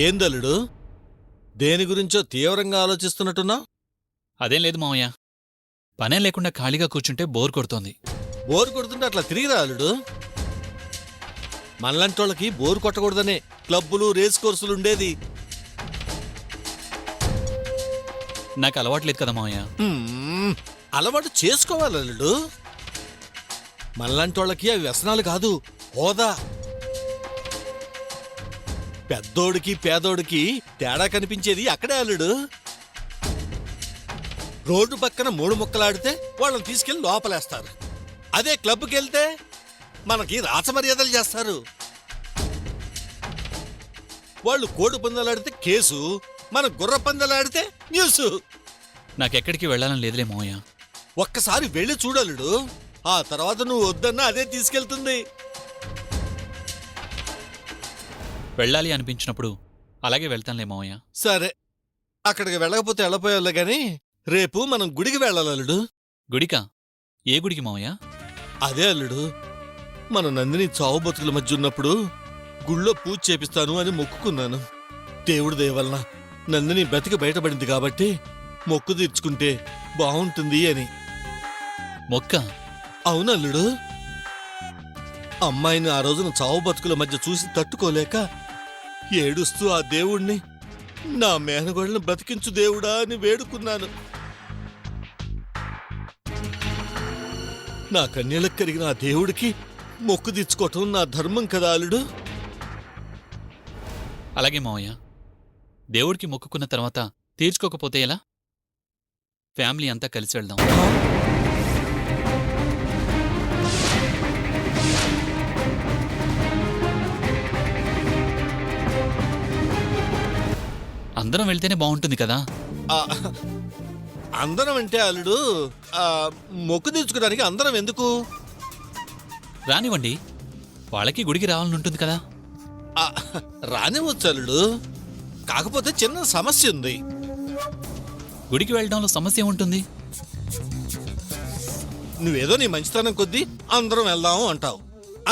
ఏందలుడు, దేని గురించో తీవ్రంగా ఆలోచిస్తున్నట్టున్నా? అదేం లేదు మావయ్య, పనేం లేకుండా ఖాళీగా కూర్చుంటే బోర్ కొడుతోంది. బోరు కొడుతుంటే అట్లా తిరిగిరా అల్లుడు. మనలాంటి వాళ్ళకి బోరు కొట్టకూడదనే క్లబ్బులు రేస్ కోర్సులు ఉండేది. నాకు అలవాట్లేదు కదా మావయ్య. అలవాటు చేసుకోవాలి అల్లుడు. మనలాంటి వాళ్ళకి అవి వ్యసనాలు కాదు, హోదా. పెద్దోడికి పేదోడికి తేడా కనిపించేది అక్కడే అల్లుడు. రోడ్డు పక్కన 3 ముక్కలాడితే వాళ్ళని తీసుకెళ్లి లోపలేస్తారు. అదే క్లబ్కి వెళ్తే మనకి రాచమర్యాదలు చేస్తారు. వాళ్ళు కోడి పందాలాడితే కేసు, మన గుర్ర పందాలాడితే న్యూస్. నాకెక్కడికి వెళ్ళాలని లేదులే మావయ్య. ఒక్కసారి వెళ్ళి చూడలుడు, ఆ తర్వాత నువ్వు వద్దన్నా అదే తీసుకెళ్తుంది. వెళ్ళాలి అనిపించినప్పుడు అలాగే వెళ్తానులే మావయ్య. సరే, అక్కడికి వెళ్ళకపోతే వెళ్ళపోయావులే గాని రేపు మనం గుడికి వెళ్ళాలి అల్లుడు. గుడికా? ఏ గుడికి మావయ్య? అదే అల్లుడు, మన నందిని చావు బతుకుల మధ్య ఉన్నప్పుడు గుళ్ళో పూజ చేపిస్తాను అని మొక్కుకున్నాను. దేవుడి దయ వలన నందిని బ్రతికి బయటపడింది కాబట్టి మొక్కు తీర్చుకుంటే బావుంటుంది అని. మొక్క? అవునల్లుడు, అమ్మాయిని ఆ రోజున చావు బతుకుల మధ్య చూసి తట్టుకోలేక ఏడుస్తూ ఆ దేవుణ్ణి నా మేనగోళ్ళని బ్రతికించు దేవుడా అని వేడుకున్నాను. నా కన్యలకు కరిగిన ఆ దేవుడికి మొక్కు తీర్చుకోవటం నా ధర్మం కదా అల్లుడు. అలాగే మావయ్య. దేవుడికి మొక్కుకున్న తర్వాత తీర్చుకోకపోతే ఎలా? ఫ్యామిలీ అంతా కలిసి వెళ్దాం. అందరం వెళ్తేనే బాగుంటుంది కదా. ఆ, అందరం అంటే అల్లుడు, మొక్కు తీర్చుకోవడానికి అందరం ఎందుకు? రానివ్వండి, వాళ్ళకి గుడికి రావాలని ఉంటుంది కదా. రానివచ్చు అల్లుడు. కాకపోతే చిన్న సమస్య ఉంది. గుడికి వెళ్ళడంలో సమస్య ఏముంటుంది? నువ్వేదో నీ మంచితనం కొద్దీ అందరం వెళ్దాము అంటావు.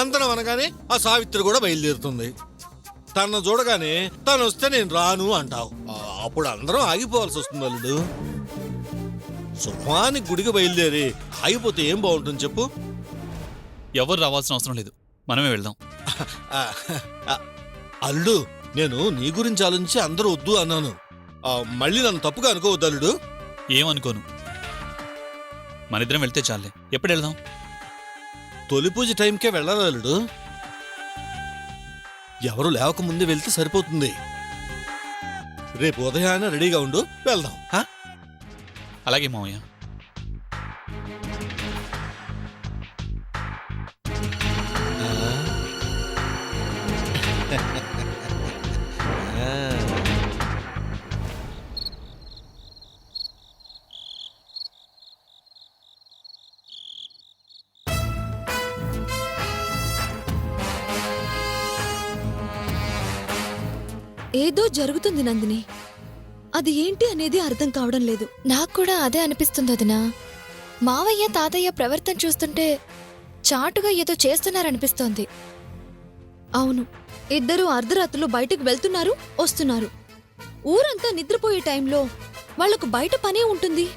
అందరం అనగానే ఆ సావిత్రి కూడా బయలుదేరుతుంది. తను చూడగానే తను వస్తే నేను రాను అంటావు. అప్పుడు అందరం ఆగిపోవాల్సి వస్తుంది అల్లుడు. శుభానికి గుడికి బయలుదేరి ఆగిపోతే ఏం బాగుంటుంది చెప్పు? ఎవరు రావాల్సిన అవసరం లేదు, మనమే వెళ్దాం. ఆ, ఆ, అల్లుడు, నేను నీ గురించి ఆలోచించి అందరూ వద్దు అన్నాను. మళ్ళీ నన్ను తప్పుగా అనుకోవద్దు అల్లుడు. ఏమనుకోను, మనిద్దరం వెళ్తే చాలే. ఎప్పుడు వెళ్దాం? తొలి పూజ టైంకే వెళ్ళాలి అల్లుడు. ఎవరు లేవకముందే వెళ్తే సరిపోతుంది. రేపు ఉదయాన్నే రెడీగా ఉండు, వెళ్దాం. అలాగే మావయ్య. ఏదో జరుగుతుంది నందిని. అది ఏంటి అనేది అర్థం కావడం లేదు. నాకు కూడా అదే అనిపిస్తుంది వదినా. మావయ్య తాతయ్య ప్రవర్తన చూస్తుంటే చాటుగా ఏదో చేస్తున్నారనిపిస్తోంది. అవును, ఇద్దరూ అర్ధరాత్రులు బయటకు వెళ్తున్నారు, వస్తున్నారు. ఊరంతా నిద్రపోయే టైంలో వాళ్లకు బయట పనే ఉంటుంది.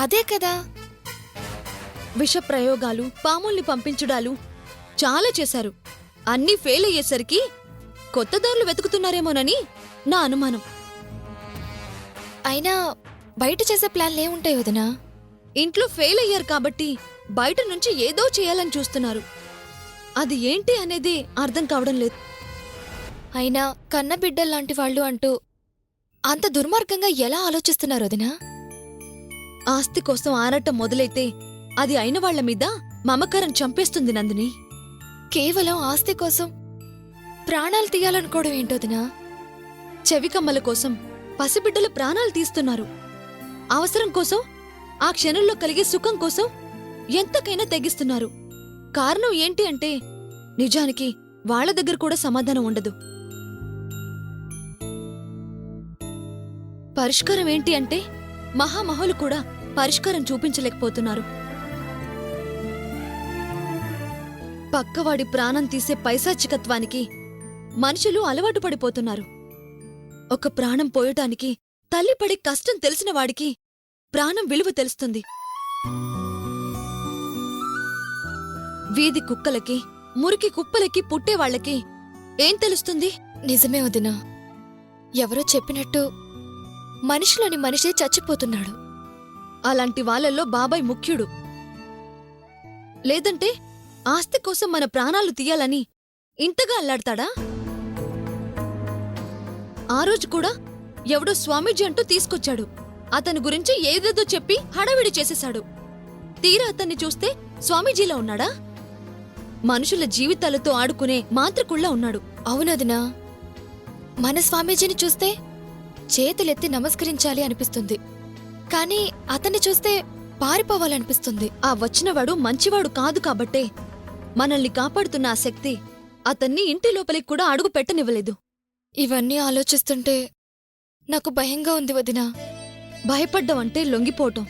అదే కదా. విష ప్రయోగాలు, పాముల్ని పంపించడాలు చాలా చేశారు. అన్నీ ఫెయిల్ అయ్యేసరికి కొత్త దారులు వెతుకుతున్నారేమోనని నా అనుమానం. అయినా బయట చేసే ప్లాన్లేముంటాయి వదినా? ఇంట్లో ఫెయిల్ అయ్యారు కాబట్టి బయట నుంచి ఏదో చేయాలని చూస్తున్నారు. అది ఏంటి అనేది అర్థం కావడం లేదు. అయినా కన్నబిడ్డల్లాంటి వాళ్ళు అంటూ అంత దుర్మార్గంగా ఎలా ఆలోచిస్తున్నారు వదినా? ఆస్తి కోసం ఆరాటం మొదలైతే అది అయిన వాళ్ల మీద మమకారం చంపేస్తుంది నందిని. కేవలం ఆస్తి కోసం ప్రాణాలు తీయాలనుకోవడం ఏంటోదినా? చెవికమ్మల కోసం పసిబిడ్డల ప్రాణాలు తీస్తున్నారు. అవసరం కోసం, ఆ క్షణంలో కలిగే సుఖం కోసం ఎంతకైనా తెగిస్తున్నారు. కారణం ఏంటి అంటే నిజానికి వాళ్ల దగ్గర కూడా సమాధానం ఉండదు. పరిష్కారం ఏంటి అంటే మహామహులు కూడా పరిష్కారం చూపించలేకపోతున్నారు. పక్కవాడి ప్రాణం తీసే పైశాచికత్వానికి మనుషులు అలవాటు పడిపోతున్నారు. ఒక ప్రాణం పోయటానికి తల్లి పడే కష్టం తెలిసిన వాడికి ప్రాణం విలువ తెలుస్తుంది. వీధి కుక్కలకి, మురికి కుప్పలకి పుట్టేవాళ్లకి ఏం తెలుస్తుంది? నిజమే వదినా. ఎవరో చెప్పినట్టు మనిషిలోని మనిషే చచ్చిపోతున్నాడు. అలాంటి వాళ్ళల్లో బాబాయ్ ముఖ్యుడు. లేదంటే ఆస్తి కోసం మన ప్రాణాలు తీయాలని ఇంతగా అల్లాడతాడా? ఆ రోజు కూడా ఎవడో స్వామీజీ అంటూ తీసుకొచ్చాడు. అతని గురించి ఏదేదో చెప్పి హడావిడి చేసేశాడు. తీరా అతన్ని చూస్తే స్వామీజీలా ఉన్నాడా? మనుషుల జీవితాలతో ఆడుకునే మాంత్రికుళ్లా ఉన్నాడు. అవునదినా, మన స్వామీజీని చూస్తే చేతులెత్తి నమస్కరించాలి అనిపిస్తుంది. కానీ అతన్ని చూస్తే పారిపోవాలనిపిస్తుంది. ఆ వచ్చినవాడు మంచివాడు కాదు కాబట్టే మనల్ని కాపాడుతున్న ఆ శక్తి అతన్ని ఇంటి లోపలికి కూడా అడుగు పెట్టనివ్వలేదు. ఇవన్నీ ఆలోచిస్తుంటే నాకు భయంగా ఉంది వదినా. భయపడ్డం అంటే లొంగిపోవటం.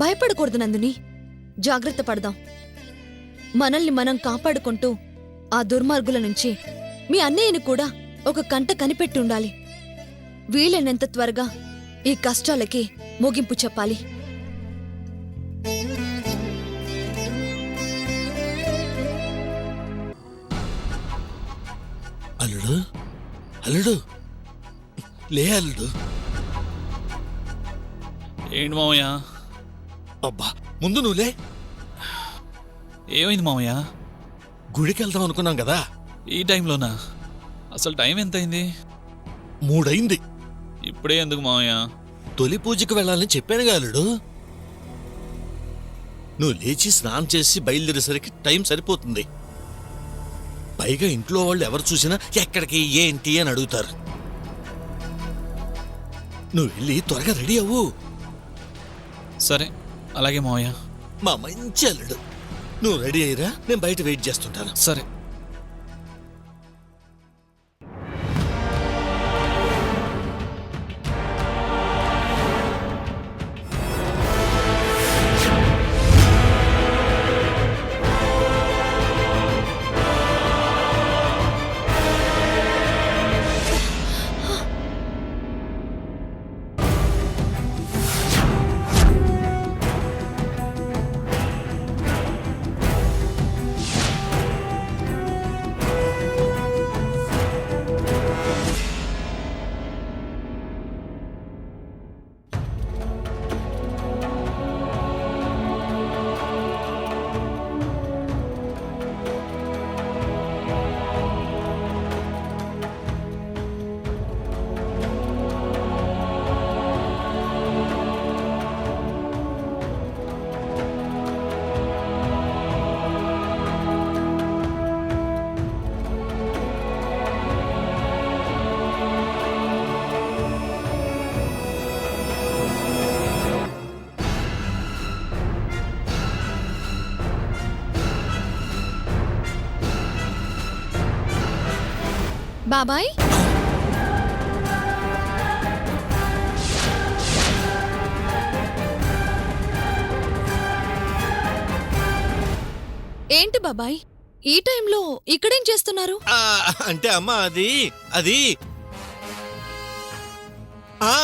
భయపడకూడదు నందిని. జాగ్రత్త పడదాం. మనల్ని మనం కాపాడుకుంటూ ఆ దుర్మార్గుల నుంచి మీ అన్నయ్యని కూడా ఒక కంట కనిపెట్టి ఉండాలి. వీలైనంత త్వరగా ఈ కష్టాలకి ముగింపు చెప్పాలి. అల్లుడు, అల్లుడు, లే అల్లుడు. ఏంటి మావయ్య? అబ్బా, ముందు నువ్వులే. ఏమైంది మావయ్య? గుడికి వెళ్దాం అనుకున్నాం కదా. ఈ టైంలోనా? అసలు టైం ఎంతైంది? 3 అయింది. ఇప్పుడే ఎందుకు మావయ్య? తొలి పూజకు వెళ్ళాలని చెప్పానుగా అల్లుడు. నువ్వు లేచి స్నానం చేసి బయలుదేరేసరికి టైం సరిపోతుంది. పైగా ఇంట్లో వాళ్ళు ఎవరు చూసినా ఎక్కడికి ఏంటి అని అడుగుతారు. నువ్వు వెళ్ళి త్వరగా రెడీ అవ్వు. సరే, అలాగే మావయ్య. మా మంచి అల్లుడు. నువ్వు రెడీ అయ్యిరా, నేను బయట వెయిట్ చేస్తుంటాను. సరే. బాబాయ్ ఏంటి బాబాయ్ ఈ టైంలో ఇక్కడేం చేస్తున్నారు? అంటే అమ్మా అది ఆ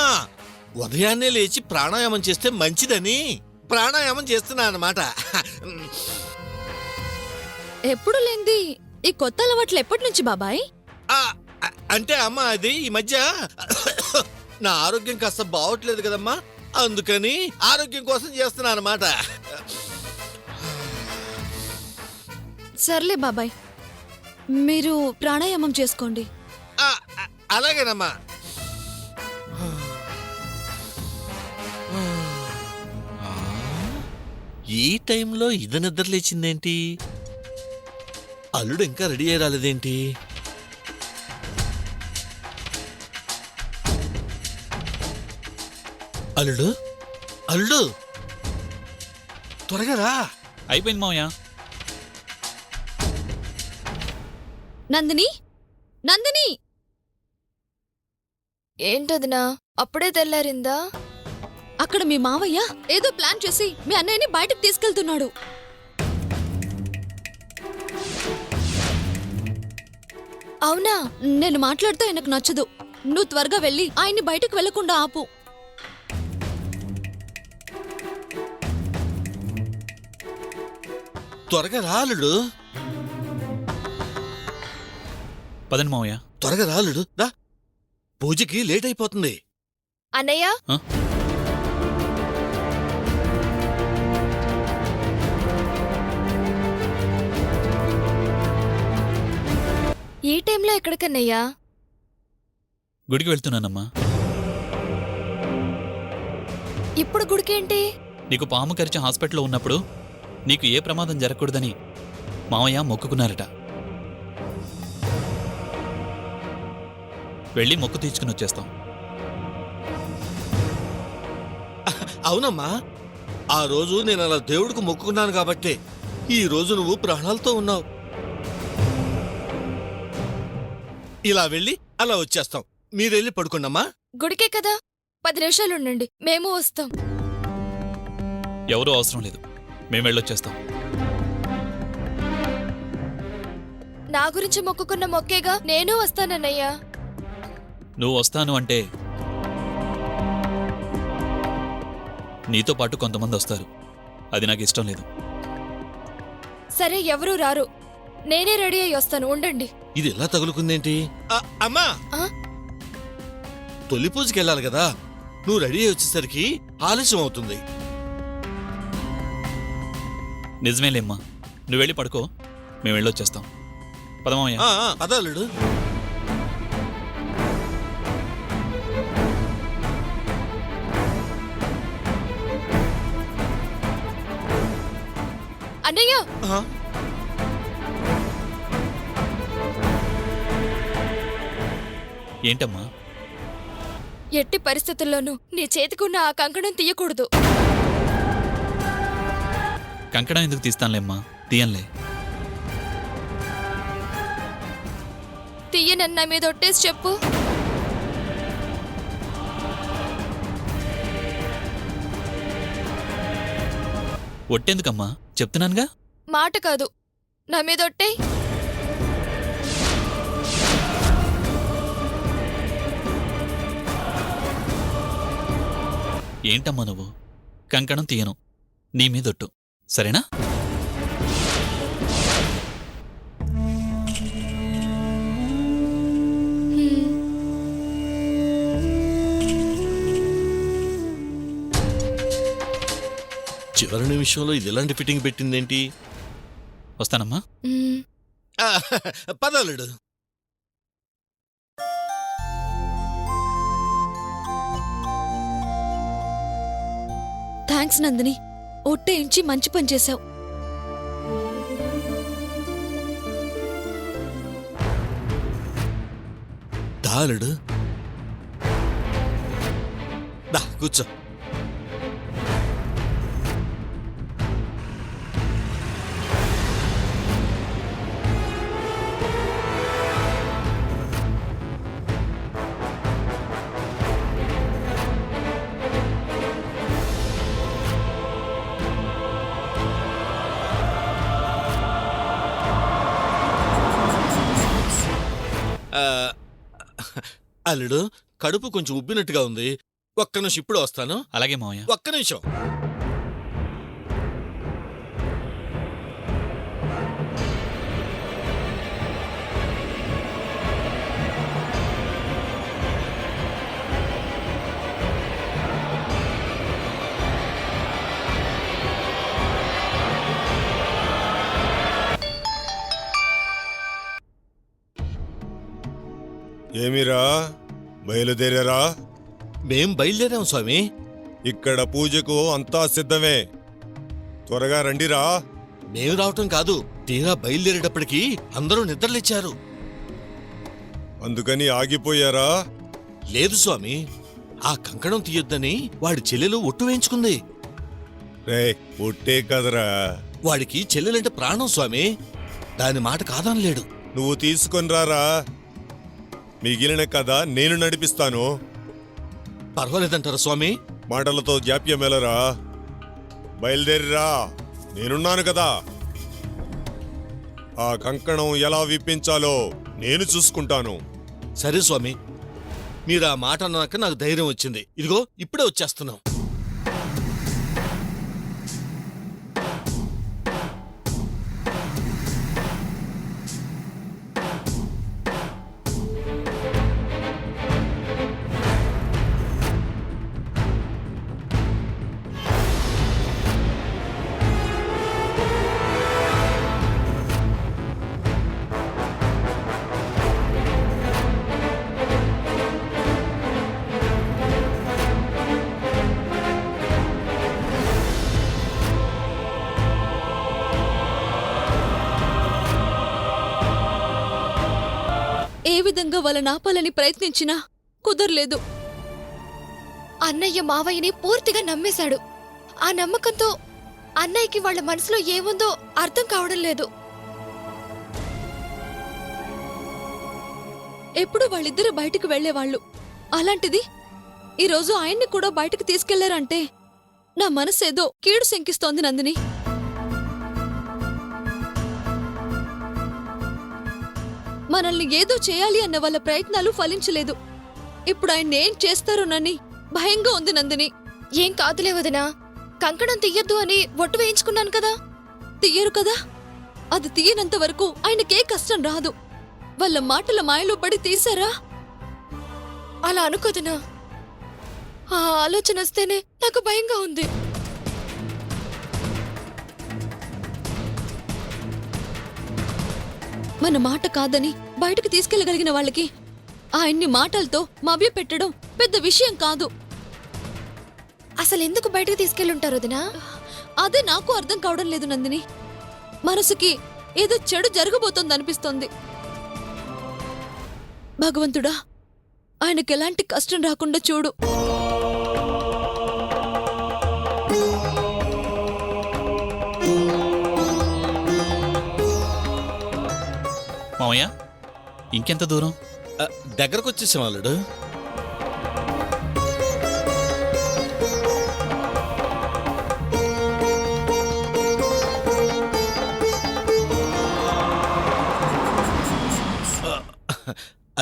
ఉదయాన్నే లేచి ప్రాణాయామం చేస్తే మంచిదని ప్రాణాయామం చేస్తున్నా అన్నమాట. ఎప్పుడు లేంది ఈ కొత్త అలవాట్లు ఎప్పటి నుంచి బాబాయ్? అంటే అమ్మా అది ఈ మధ్య నా ఆరోగ్యం కాస్త బాగోట్లేదు కదమ్మా, అందుకని ఆరోగ్యం కోసం చేస్తున్నా అన్నమాట. సర్లే బాబాయ్ మీరు ప్రాణాయామం చేసుకోండి. అలాగేనమ్మా. ఈ టైంలో ఇది నిద్ర లేచిందేంటి? అల్లుడు ఇంకా రెడీ అయ్యి రాలేదేంటి? అల్లుడు అల్లుడు త్వరగా రా. అయిపోయింది మావయ్య. నందిని నందిని ఏంటదినా అప్పుడే తెల్లారిందా? అక్కడ మీ మావయ్య ఏదో ప్లాన్ చేసి మీ అన్నయ్యని బయటకు తీసుకెళ్తున్నాడు. అవునా? నేను మాట్లాడితే ఆయనకు నచ్చదు. నువ్వు త్వరగా వెళ్ళి ఆయన్ని బయటకు వెళ్లకుండా ఆపు. త్వరగా రా అల్లుడు. పదండి మావయ్య. త్వరగా రా అల్లుడు రా, పూజకి లేట్ అయిపోతుంది. అన్నయ్య ఆ? ఈ టైంలో ఎక్కడికన్నయ్యా? గుడికి వెళ్తున్నానమ్మా. ఇప్పుడు గుడికేంటి? నీకు పాము కరిచి హాస్పిటల్లో ఉన్నప్పుడు నీకు ఏ ప్రమాదం జరగకూడదని మావయ్య మొక్కుకున్నారట. వెళ్ళి మొక్కు తీర్చుకుని వచ్చేస్తాం. అవునమ్మా, ఆ రోజు నేను అలా దేవుడికి మొక్కుకున్నాను కాబట్టే ఈ రోజు నువ్వు ప్రాణాలతో ఉన్నావు. ఇలా వెళ్ళి అలా వచ్చేస్తాం. మీరెళ్ళి పడుకోండమ్మా. గుడికే కదా, 10 నిమిషాలు ఉండండి, మేము వస్తాం. ఎవరూ అవసరం లేదు, మేము వెళ్ళొచ్చేస్తాం. నా గురించి మొక్కుకున్న మొక్కేగా, నేను వస్తానన్నయ్యా. నువ్వు వస్తాను అంటే నీతో పాటు కొంతమంది వస్తారు. అది నాకు ఇష్టం లేదు. సరే, ఎవరూ రారు, నేనే రెడీ అయ్యి వస్తాను, ఉండండి. ఇది ఎలా తగులుకుందేంటి? అమ్మా, ఆ? తొలి పూజకి వెళ్ళాలి కదా, నువ్వు రెడీ అయ్యి వచ్చేసరికి ఆలస్యం అవుతుంది. నిజమేలేమ్మా, నువ్వు వెళ్ళి పడుకో, మేము వెళ్ళొచ్చేస్తాం. పదమావయ్య. పదాలుడు. అన్నయ్య, ఏంటమ్మా? ఎట్టి పరిస్థితుల్లోనూ నీ చేతికున్న ఆ కంకణం తీయకూడదు. కంకణం ఎందుకు తీస్తానులేమ్మా, తీయంలే. తీయనన్న మీద ఒట్టేసి చెప్పు. ఒట్టెందుకమ్మా, చెప్తున్నానుగా. మాట కాదు, నా మీద ఒట్టేయ్. ఏంటమ్మా నువ్వు? కంకణం తీయను, నీ మీదొట్టు, సరేనా? చివరి నిమిషంలో ఇది ఎలాంటి ఫిట్టింగ్ పెట్టిందేంటి? వస్తానమ్మా. పదాలుడు. థ్యాంక్స్ నందిని, ఒట్టేయించి మంచి పని చేశావు. దాలుడు దా కూర్చో. ఆ, అల్లుడు కడుపు కొంచెం ఉబ్బినట్టుగా ఉంది. ఒక్క నిమిషం ఇప్పుడు వస్తాను. అలాగే మావయ్య. ఒక్క నిమిషం. ఏమిరా బయలుదేరారా? మేం బయలుదేరాం స్వామి. ఇక్కడ పూజకు అంతా సిద్ధమే, త్వరగా రండిరా. మేము రావటం కాదు, తీరా బయలుదేరేటప్పటికి అందరూ నిద్రలేచారు. అందుకని ఆగిపోయారా? లేదు స్వామి, ఆ కంకణం తీయొద్దని వాడి చెల్లెలు ఒట్టు వేయించుకుంది. రే ఒట్టే కదరా, వాడికి చెల్లెలంటే ప్రాణం స్వామి, దాని మాట కాదనలేడు. నువ్వు తీసుకొని రారా, మిగిలిన కథ నేను నడిపిస్తాను. పర్వాలేదంటారా స్వామి? మాటలతో జాప్యమెలరా, బయలుదేరిరా, నేనున్నాను కదా. ఆ కంకణం ఎలా విప్పించాలో నేను చూసుకుంటాను. సరే స్వామి, మీరు ఆ మాట అన్నాక నాకు ధైర్యం వచ్చింది. ఇదిగో ఇప్పుడే వచ్చేస్తున్నాం. ఏ విధంగా వాళ్ళని ఆపాలని ప్రయత్నించినా కుదరలేదు. అన్నయ్య మావయ్యని పూర్తిగా నమ్మేశాడు. ఆ నమ్మకంతో అన్నయ్యకి వాళ్ళ మనసులో ఏముందో అర్థం కావడం లేదు. ఎప్పుడు వాళ్ళిద్దరూ బయటికి వెళ్లేవాళ్లు. అలాంటిది ఈరోజు ఆయన్ని కూడా బయటకు తీసుకెళ్లారంటే నా మనసేదో కీడు శంకిస్తోంది నందిని. మనల్ని ఏదో చేయాలి అన్న వాళ్ళ ప్రయత్నాలు ఫలించలేదు. ఇప్పుడు ఆయన ఏం చేస్తారోనని భయంగా ఉంది నందిని. ఏం కాదులే వదినా, కంకణం తీయద్దు అని ఒట్టు వేయించుకున్నాను కదా. తీయరు కదా, అది తీయనంత వరకు ఆయనకే కష్టం రాదు. వాళ్ళ మాటల మాయలో పడి తీశారా? అలా అనుకోదునా, ఆ ఆలోచన వస్తేనే నాకు భయంగా ఉంది. మన మాట కాదని బయటకు తీసుకెళ్లగలిగిన వాళ్ళకి ఆయన్ని మాటలతో మభ్యపెట్టడం పెద్ద విషయం కాదు. అసలు ఎందుకు బయటకు తీసుకెళ్ళుంటారు వదినా? అదే నాకు అర్థం కావడం లేదు నందిని. మనసుకి ఏదో చెడు జరగబోతోందనిపిస్తోంది. భగవంతుడా, ఆయనకెలాంటి కష్టం రాకుండా చూడు. మావయ్య, ఇంకెంత దూరం? దగ్గరకు వచ్చేసాం అల్లుడు.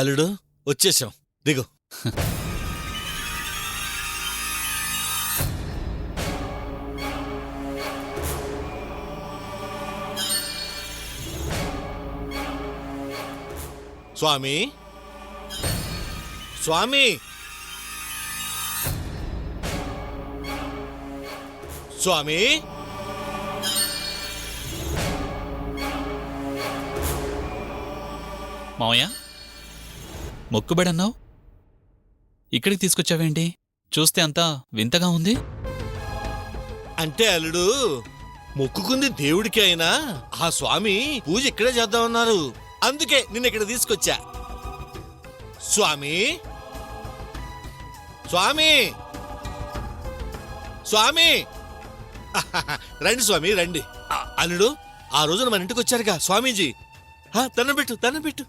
అల్లుడు వచ్చేసాం, దిగు. స్వామి, స్వామి, స్వామి. మావయ్య, మొక్కుబడన్నావు, ఇక్కడికి తీసుకొచ్చావేంటి? చూస్తే అంతా వింతగా ఉంది. అంటే అల్లుడు, మొక్కుకుంది దేవుడికి అయినా ఆ స్వామి పూజ ఇక్కడే చేద్దామన్నారు. అందుకే నిన్న ఇక్కడ తీసుకొచ్చా. స్వామి, స్వామి, స్వామి. రండి స్వామి, రండి. అల్లుడు, ఆ రోజున మన ఇంటికి వచ్చారుగా స్వామీజీ. దండం పెట్టు, దండం పెట్టు.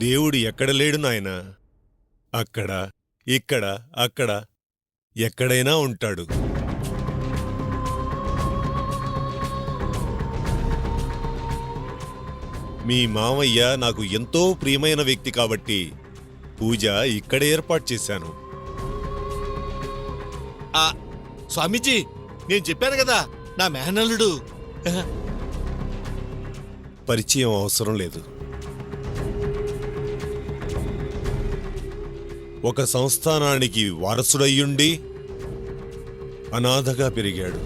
దేవుడు ఎక్కడ లేడు నాయనా, అక్కడ, ఇక్కడ, అక్కడ ఎక్కడైనా ఉంటాడు. మీ మామయ్య నాకు ఎంతో ప్రియమైన వ్యక్తి కాబట్టి పూజ ఇక్కడ ఏర్పాటు చేశాను. ఆ స్వామీజీ, నేను చెప్పాను కదా నా మేనల్లుడు. పరిచయం అవసరం లేదు. ఒక సంస్థానానికి వారసుడయ్యుండి అనాథగా పెరిగాడు.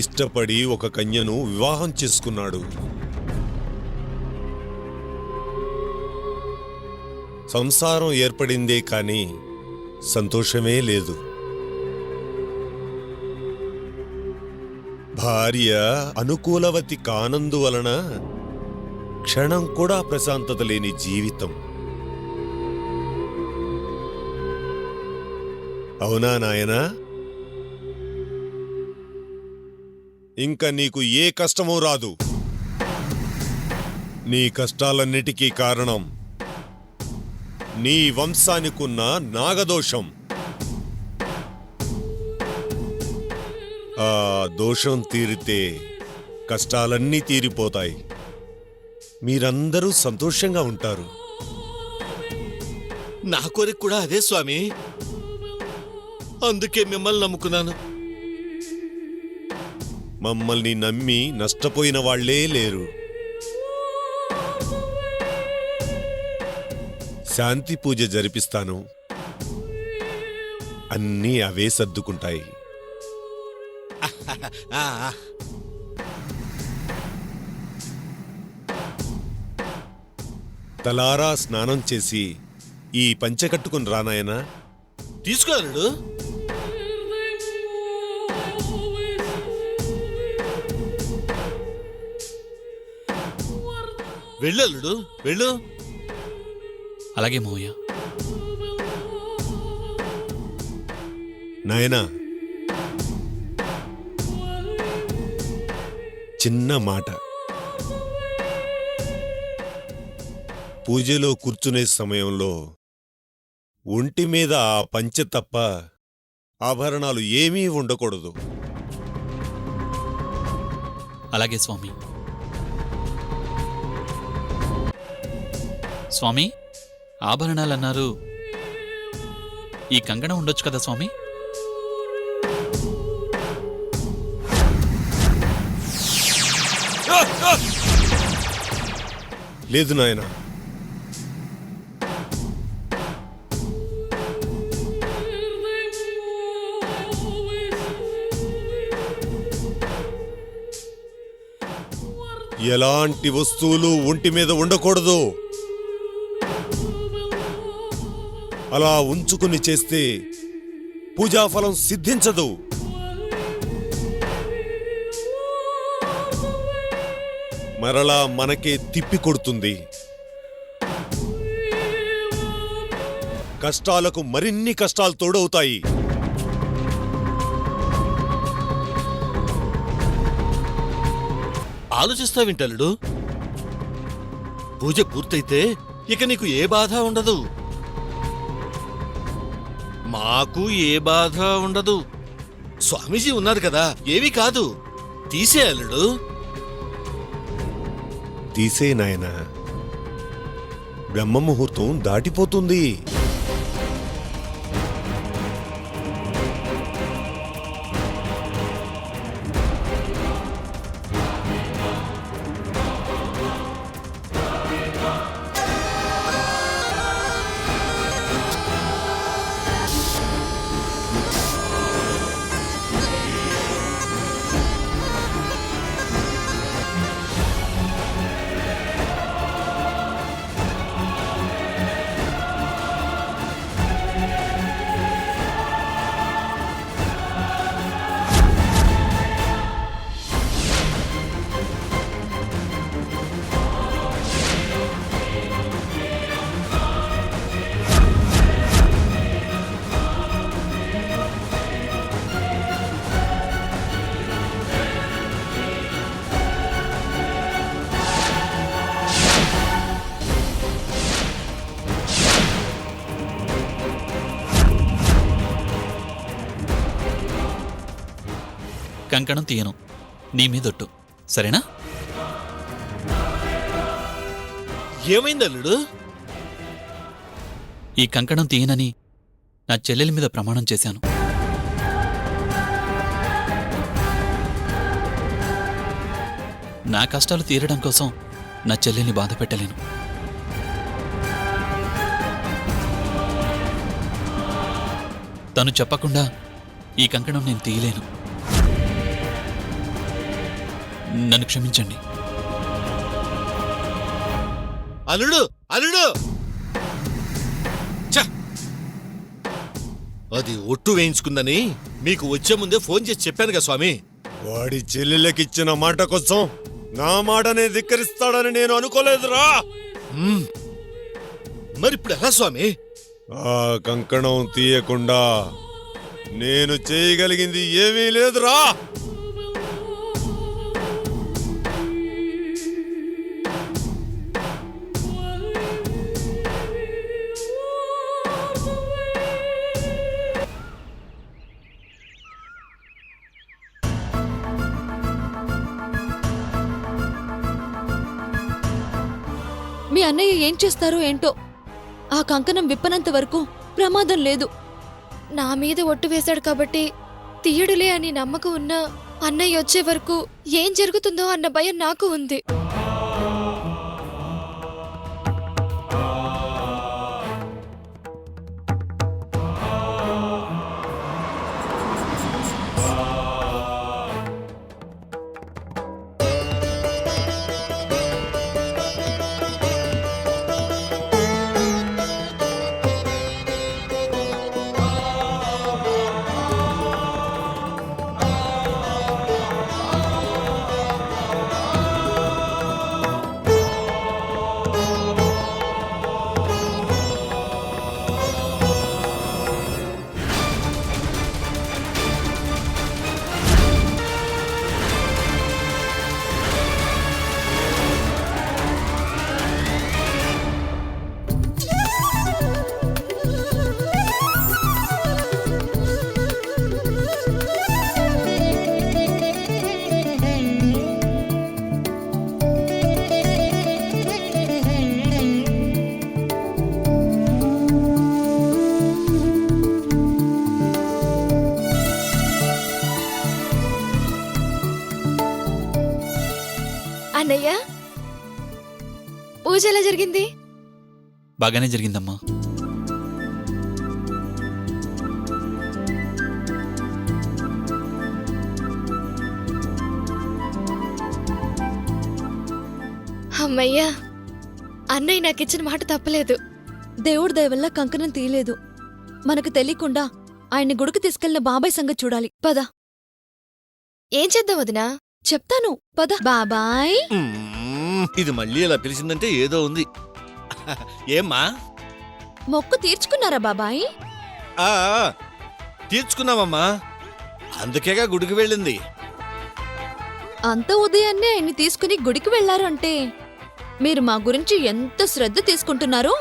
ఇష్టపడి ఒక కన్యను వివాహం చేసుకున్నాడు. సంసారం ఏర్పడిందే కాని సంతోషమే లేదు. భార్య అనుకూలవతి కానందువలన క్షణం కూడా ప్రశాంతత లేని జీవితం. అవునా నాయనా? ఇంక నీకు ఏ కష్టమూ రాదు. నీ కష్టాలన్నిటికీ కారణం నీ వంశానికున్న నాగదోషం. ఆ దోషం తీరితే కష్టాలన్నీ తీరిపోతాయి. మీరందరూ సంతోషంగా ఉంటారు. నా కోరిక కూడా అదే స్వామి. అందుకే మిమ్మల్ని నమ్ముకున్నాను. మమ్మల్ని నమ్మి నష్టపోయిన వాళ్లే లేరు. శాంతి పూజ జరిపిస్తాను. అన్నీ అవే సర్దుకుంటాయి. తలారా స్నానం చేసి ఈ పంచె కట్టుకుని రానాయనా. తీసుకురాడు. వెళ్ళల్లుడు, వెళ్ళు. అలాగే మావయ్య. నాయనా, చిన్న మాట. పూజలో కూర్చునే సమయంలో ఒంటి మీద ఆ పంచె తప్ప ఆభరణాలు ఏమీ ఉండకూడదు. అలాగే స్వామి. స్వామి, ఆభరణాలన్నారు, ఈ కంగణం ఉండొచ్చు కదా స్వామి? లేదు నాయనా. ఎలాంటి వస్తువులు ఒంటి మీద ఉండకూడదు. అలా ఉంచుకుని చేస్తే పూజాఫలం సిద్ధించదు. మరలా మనకే తిప్పి కొడుతుంది. కష్టాలకు మరిన్ని కష్టాలు తోడవుతాయి. ఆలోచిస్తా వింటలుడు. పూజ పూర్తయితే ఇక నీకు ఏ బాధ ఉండదు, మాకు ఏ బాధ ఉండదు. స్వామీజీ ఉన్నారు కదా, ఏమీ కాదు. తీసేయలుడు. తీసే నాయనా. బ్రహ్మముహూర్తం దాటిపోతుంది. కంకణం తీయను. నీ మీదొట్టు సరేనా? ఏమైంది అల్లుడు? ఈ కంకణం తీయనని నా చెల్లెలి మీద ప్రమాణం చేశాను. నా కష్టాలు తీరడం కోసం నా చెల్లెల్ని బాధ పెట్టలేను. తను చెప్పకుండా ఈ కంకణం నేను తీయలేను. నన్ను క్షమించండి. అల్లుడు అల్లుడు ఛ! అది ఒట్టు వేయించుకుందని మీకు వచ్చే ముందే ఫోన్ చేసి చెప్పానుగా స్వామి. వాడి చెల్లెలకిచ్చిన మాట కోసం నా మాటనే ధిక్కరిస్తాడని నేను అనుకోలేదురా. మరిప్పుడు ఎలా స్వామి? ఆ కంకణం తీయకుండా నేను చేయగలిగింది ఏమీ లేదురా. మీ అన్నయ్య ఏం చేస్తారో ఏంటో. ఆ కంకణం విప్పనంత వరకు ప్రమాదం లేదు. నా మీద ఒట్టు వేశాడు కాబట్టి తీయడులే అని నమ్మకం ఉన్నా అన్నయ్య వచ్చే వరకు ఏం జరుగుతుందో అన్న భయం నాకు ఉంది. అన్నయ్య, పూజ ఎలా జరిగింది? బాగానే జరిగిందమ్మా. అమ్మయ్యా, అన్నయ్య నాకిచ్చిన మాట తప్పలేదు. దేవుడి దయ వల్ల కంకణం తీయలేదు. మనకు తెలియకుండా ఆయన్ని గుడికి తీసుకెళ్లిన బాబాయ్ సంగతి చూడాలి. పద. ఏం చేద్దాం వదినా? చెప్తాను పద. బాబాయ్, ఇది మళ్ళీ ఇలా పిలిచిందంటే ఏదో ఉంది. ఏమ్మా? మొక్కు తీర్చుకున్నారా బాబాయ్? ఆ తీర్చుకున్నామమ్మా, అందుకేగా గుడికి వెళ్ళింది. అంత ఉదయాన్నే ఆయన్ని తీసుకుని గుడికి వెళ్లారు అంటే మీరు మా గురించి ఎంత శ్రద్ధ తీసుకుంటున్నారో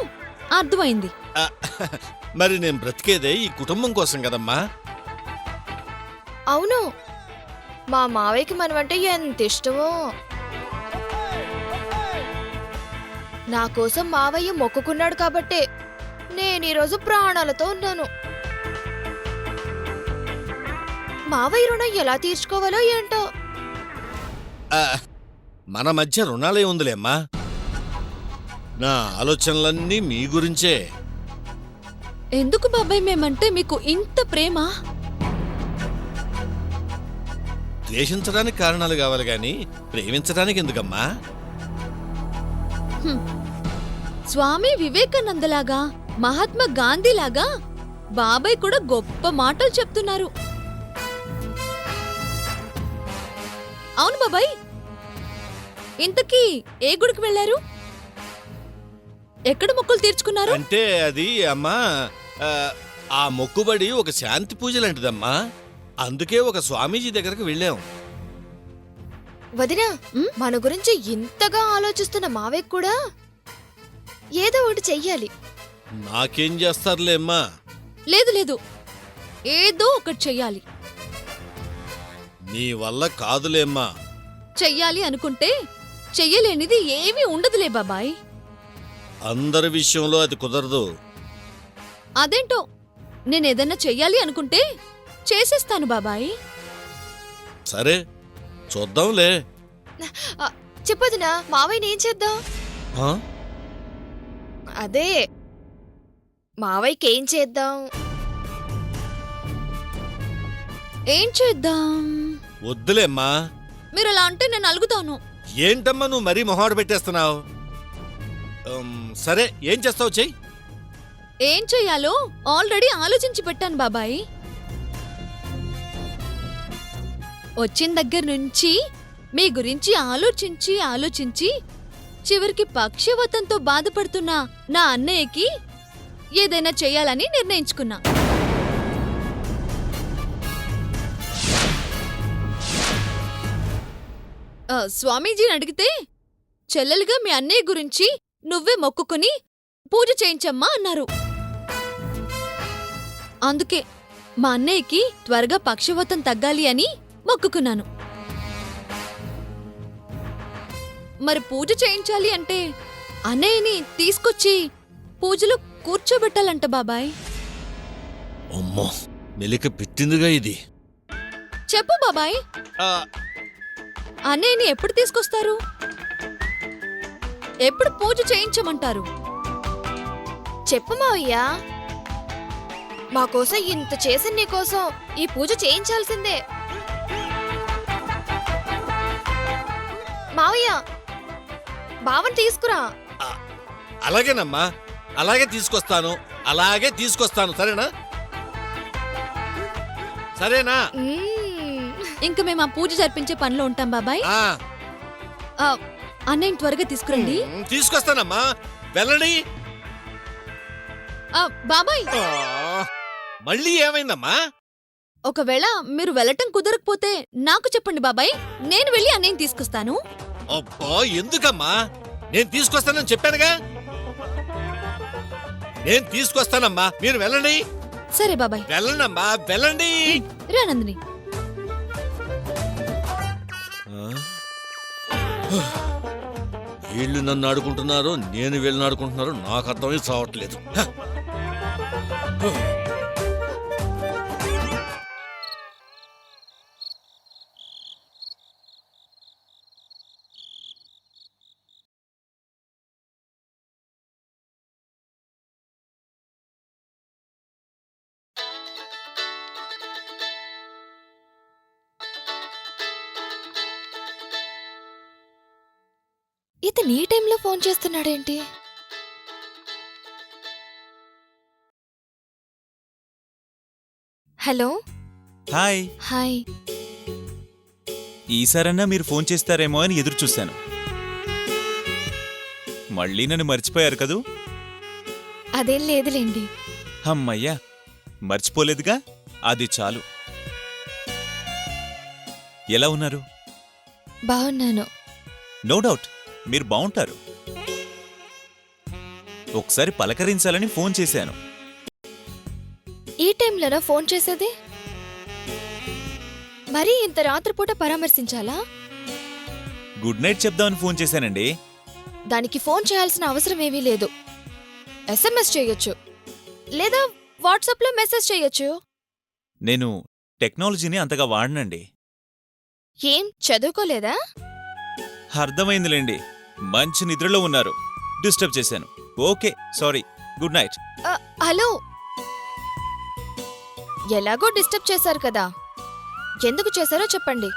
అర్థమైంది. ఆ, మరి నేను బ్రతికేదే ఈ కుటుంబం కోసం కదమ్మా. అవును, మా మావయ్యకి మనమంటే ఎంత ఇష్టమో. నా కోసం మావయ్య మొక్కుకున్నాడు కాబట్టే నేను ఈరోజు ప్రాణాలతో ఉన్నాను. మావయ్య రుణం ఎలా తీర్చుకోవాలో ఏంటో. ఆ, మన మధ్య రుణాలే ఉందిలేమ్మా. నా ఆలోచనలన్నీ మీ గురించే. ఎందుకు బాబాయ్ మేమంటే మీకు ఇంత ప్రేమ? ద్వేషించడానికి కారణాలు కావాలి గాని ప్రేమించడానికి ఎందుకమ్మా? స్వామి వివేకానందలాగా, మహాత్మా గాంధీలాగా బాబాయ్ కూడా గొప్ప మాటలు చెప్తున్నారు. అవును బాబాయ్, ఇంతకీ ఏ గుడికి వెళ్లారు? ఎక్కడ మొక్కులు తీర్చుకున్నారు? అంటే అది అమ్మా, ఆ మొక్కుబడి ఒక శాంతి పూజ లాంటిదమ్మా. అందుకే ఒక స్వామీజీ దగ్గరకు వెళ్ళాం. వదినా, మన గురించి ఇంతగా ఆలోచిస్తున్న మావయ్య కూడా ఏదో ఒకటి చెయ్యాలి. నాకేం చేస్తారులే అమ్మా. లేదు లేదు, ఏదో ఒకటి చెయ్యాలి. నీ వల్ల కాదులేమ్మా. చెయ్యాలి అనుకుంటే చెయ్యలేనిది ఏమీ ఉండదులే బాబాయ్. అందరి విషయంలో అది కుదరదు. అదేంటో నేనేదన్నా చెయ్యాలి అనుకుంటే చేసేస్తాను బాబాయ్. సరే చూద్దాంలే. చెప్పొదినా, మావయ్యని ఏం చేద్దాం? ఆ? అదే మావయ్యకి ఏం చేద్దాం? ఏం చేద్దాం? వద్దులేమ్మా. మీరు అలా అంటే నేను అలుగుతాను. ఏంటమ్మా నువ్వు మరీ మొహాడు పెట్టేస్తున్నావు? సరే ఏం చేస్తావు చెయ్యి. ఏం చెయ్యాలో ఆల్రెడీ ఆలోచించి పెట్టాను బాబాయ్. వచ్చిన దగ్గర నుంచి మీ గురించి ఆలోచించి ఆలోచించి చివరికి పక్షవాతంతో బాధపడుతున్న నా అన్నయ్యకి ఏదైనా చెయ్యాలని నిర్ణయించుకున్నా. స్వామీజీని అడిగితే చెల్లెలుగా మీ అన్నయ్య గురించి నువ్వే మొక్కుకుని పూజ చేయించమ్మా అన్నారు. అందుకే మా అన్నయ్యకి త్వరగా పక్షవాతం తగ్గాలి అని మొక్కుకున్నాను. మరి పూజ చేయించాలి అంటే అన్నయ్యని తీసుకొచ్చి పూజలో కూర్చోబెట్టాలంట బాబాయ్. అమ్మో మెలిక పెట్టిందిగా ఇది. చెప్పు బాబాయ్, అన్నయ్యని ఎప్పుడు తీసుకొస్తారు? ఎప్పుడు పూజ చేయించమంటారు? చెప్పు మావయ్య. మాకోసం ఇంత చేసిన నీకోసం ఈ పూజ చేయించాల్సిందే. మావయ్య, బావని తీసుకురా. అలాగేనమ్మా, అలాగే తీసుకొస్తాను. సరేనా? సరేనా? ఇంక మేము ఆ పూజ జరిపించే పనిలో ఉంటాం బాబాయ్. అన్నయ్యని త్వరగా తీసుకురండి. తీసుకొస్తానమ్మా, వెళ్ళండి. బాబాయ్, మళ్ళీ ఏమైందమ్మా? ఒకవేళ మీరు వెళ్ళటం కుదరకపోతే నాకు చెప్పండి బాబాయ్, నేను వెళ్ళి అన్నయ్యని తీసుకొస్తాను. అబ్బా ఎందుకమ్మా? నేను తీసుకొస్తానని చెప్పానుగా. నేను తీసుకొస్తానమ్మా, మీరు వెళ్ళండి. సరే బాబాయ్, వెళ్ళండమ్మా, వెళ్ళండి. రా నందిని. వీళ్ళు నన్ను ఆడుకుంటున్నారు, నేను వీళ్ళని ఆడుకుంటున్నారు, నాకు అర్థమై చావట్లేదు. ఇతను ఈ టైంలో ఫోన్ చేస్తున్నాడేంటి? హలో. హాయ్. హాయ్. ఈసారన్నా మీరు ఫోన్ చేస్తారేమో అని ఎదురు చూశాను. మళ్ళీ నన్ను మర్చిపోయారు కదూ? అదేం లేదులేండి. అమ్మయ్యా, మర్చిపోలేదుగా, అది చాలు. ఎలా ఉన్నారు? బాగున్నాను. నో డౌట్ మీరు బావుంటారు. ఒకసారి పలకరించాలని ఫోన్ చేశాను. ఈ టైంలోనా ఫోన్ చేసేది? మరీ ఇంత రాత్రిపూట పరామర్శించాలా? గుడ్ నైట్ చెప్దామని ఫోన్ చేశానండి. దానికి ఫోన్ చేయాల్సిన అవసరం ఏమీ లేదు. ఎస్ఎంఎస్ చేయొచ్చు, లేదా వాట్సాప్లో మెసేజ్ చేయొచ్చు. నేను టెక్నాలజీని అంతగా వాడనండి. ఏం చదువుకోలేదా? అర్థమైందిలేండి, మంచి నిద్రలో ఉన్నారు, డిస్టర్బ్ చేశాను. Okay, sorry. Good night. Hello, ఎలాగో డిస్టర్బ్ చేశారు కదా, ఎందుకు చేశారో చెప్పండి.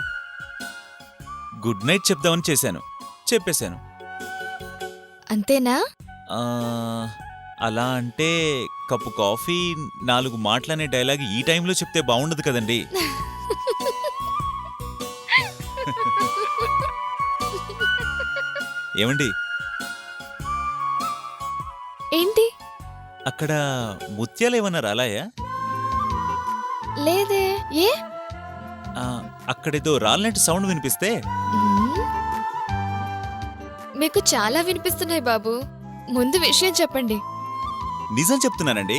గుడ్ నైట్ చెప్దామని చేశాను, చెప్పేశాను. అంతేనా? అలా అంటే కప్పు కాఫీ 4 మాటలనే డైలాగ్ ఈ టైంలో చెప్తే బాగుండదు కదండి. ఏమండి, ఏంటి? అక్కడ ముత్యాలేమన్నా రాలాయా? లేదే. ఏ? అక్కడేదో రాలినట్టు సౌండ్ వినిపిస్తే. మీకు చాలా వినిపిస్తున్నాయి బాబు, ముందు విషయం చెప్పండి. నిజం చెప్తున్నానండి,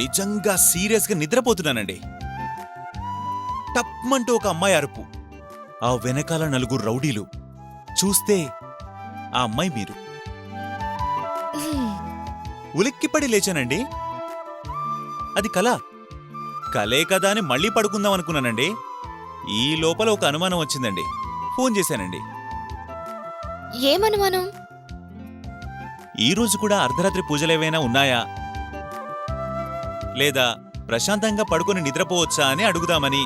నిజంగా సీరియస్గా నిద్రపోతున్నానండి. టప్మంటూ ఒక అమ్మాయి అరుపు, ఆ వెనకాల 4 రౌడీలు. చూస్తే ఆ అమ్మాయి మీరు. ఉలిక్కిపడి లేచానండి. అది కళ. కలే కదా అని మళ్ళీ పడుకుందాం అనుకున్నానండి. ఈ లోపల ఒక అనుమానం వచ్చిందండి. ఫోన్ చేశానండి. ఏమనుమానం? ఈ రోజు కూడా అర్ధరాత్రి పూజలేవైనా ఉన్నాయా, లేదా ప్రశాంతంగా పడుకొని నిద్రపోవచ్చా అని అడుగుదామని.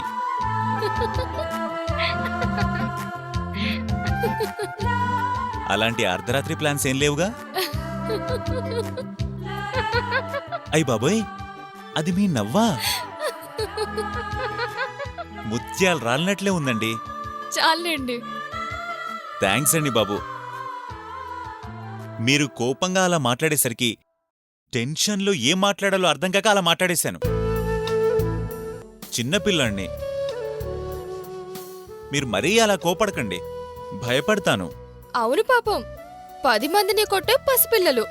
అలాంటి అర్ధరాత్రి ప్లాన్స్ ఏం లేవుగా? అయ్ బాబోయ్, అది మీ నవ్వా? ముత్యాలు రాలినట్లే ఉందండి. చాలండి. థ్యాంక్స్ అండి బాబు. మీరు కోపంగా అలా మాట్లాడేసరికి టెన్షన్లో ఏం మాట్లాడాలో అర్థం కాక అలా మాట్లాడేశాను. చిన్నపిల్లాణ్ణి. మీరు మరీ అలా కోపడకండి, భయపడతాను. అవును పాపం, 10 మందిని కొట్టే పసిపిల్లలు.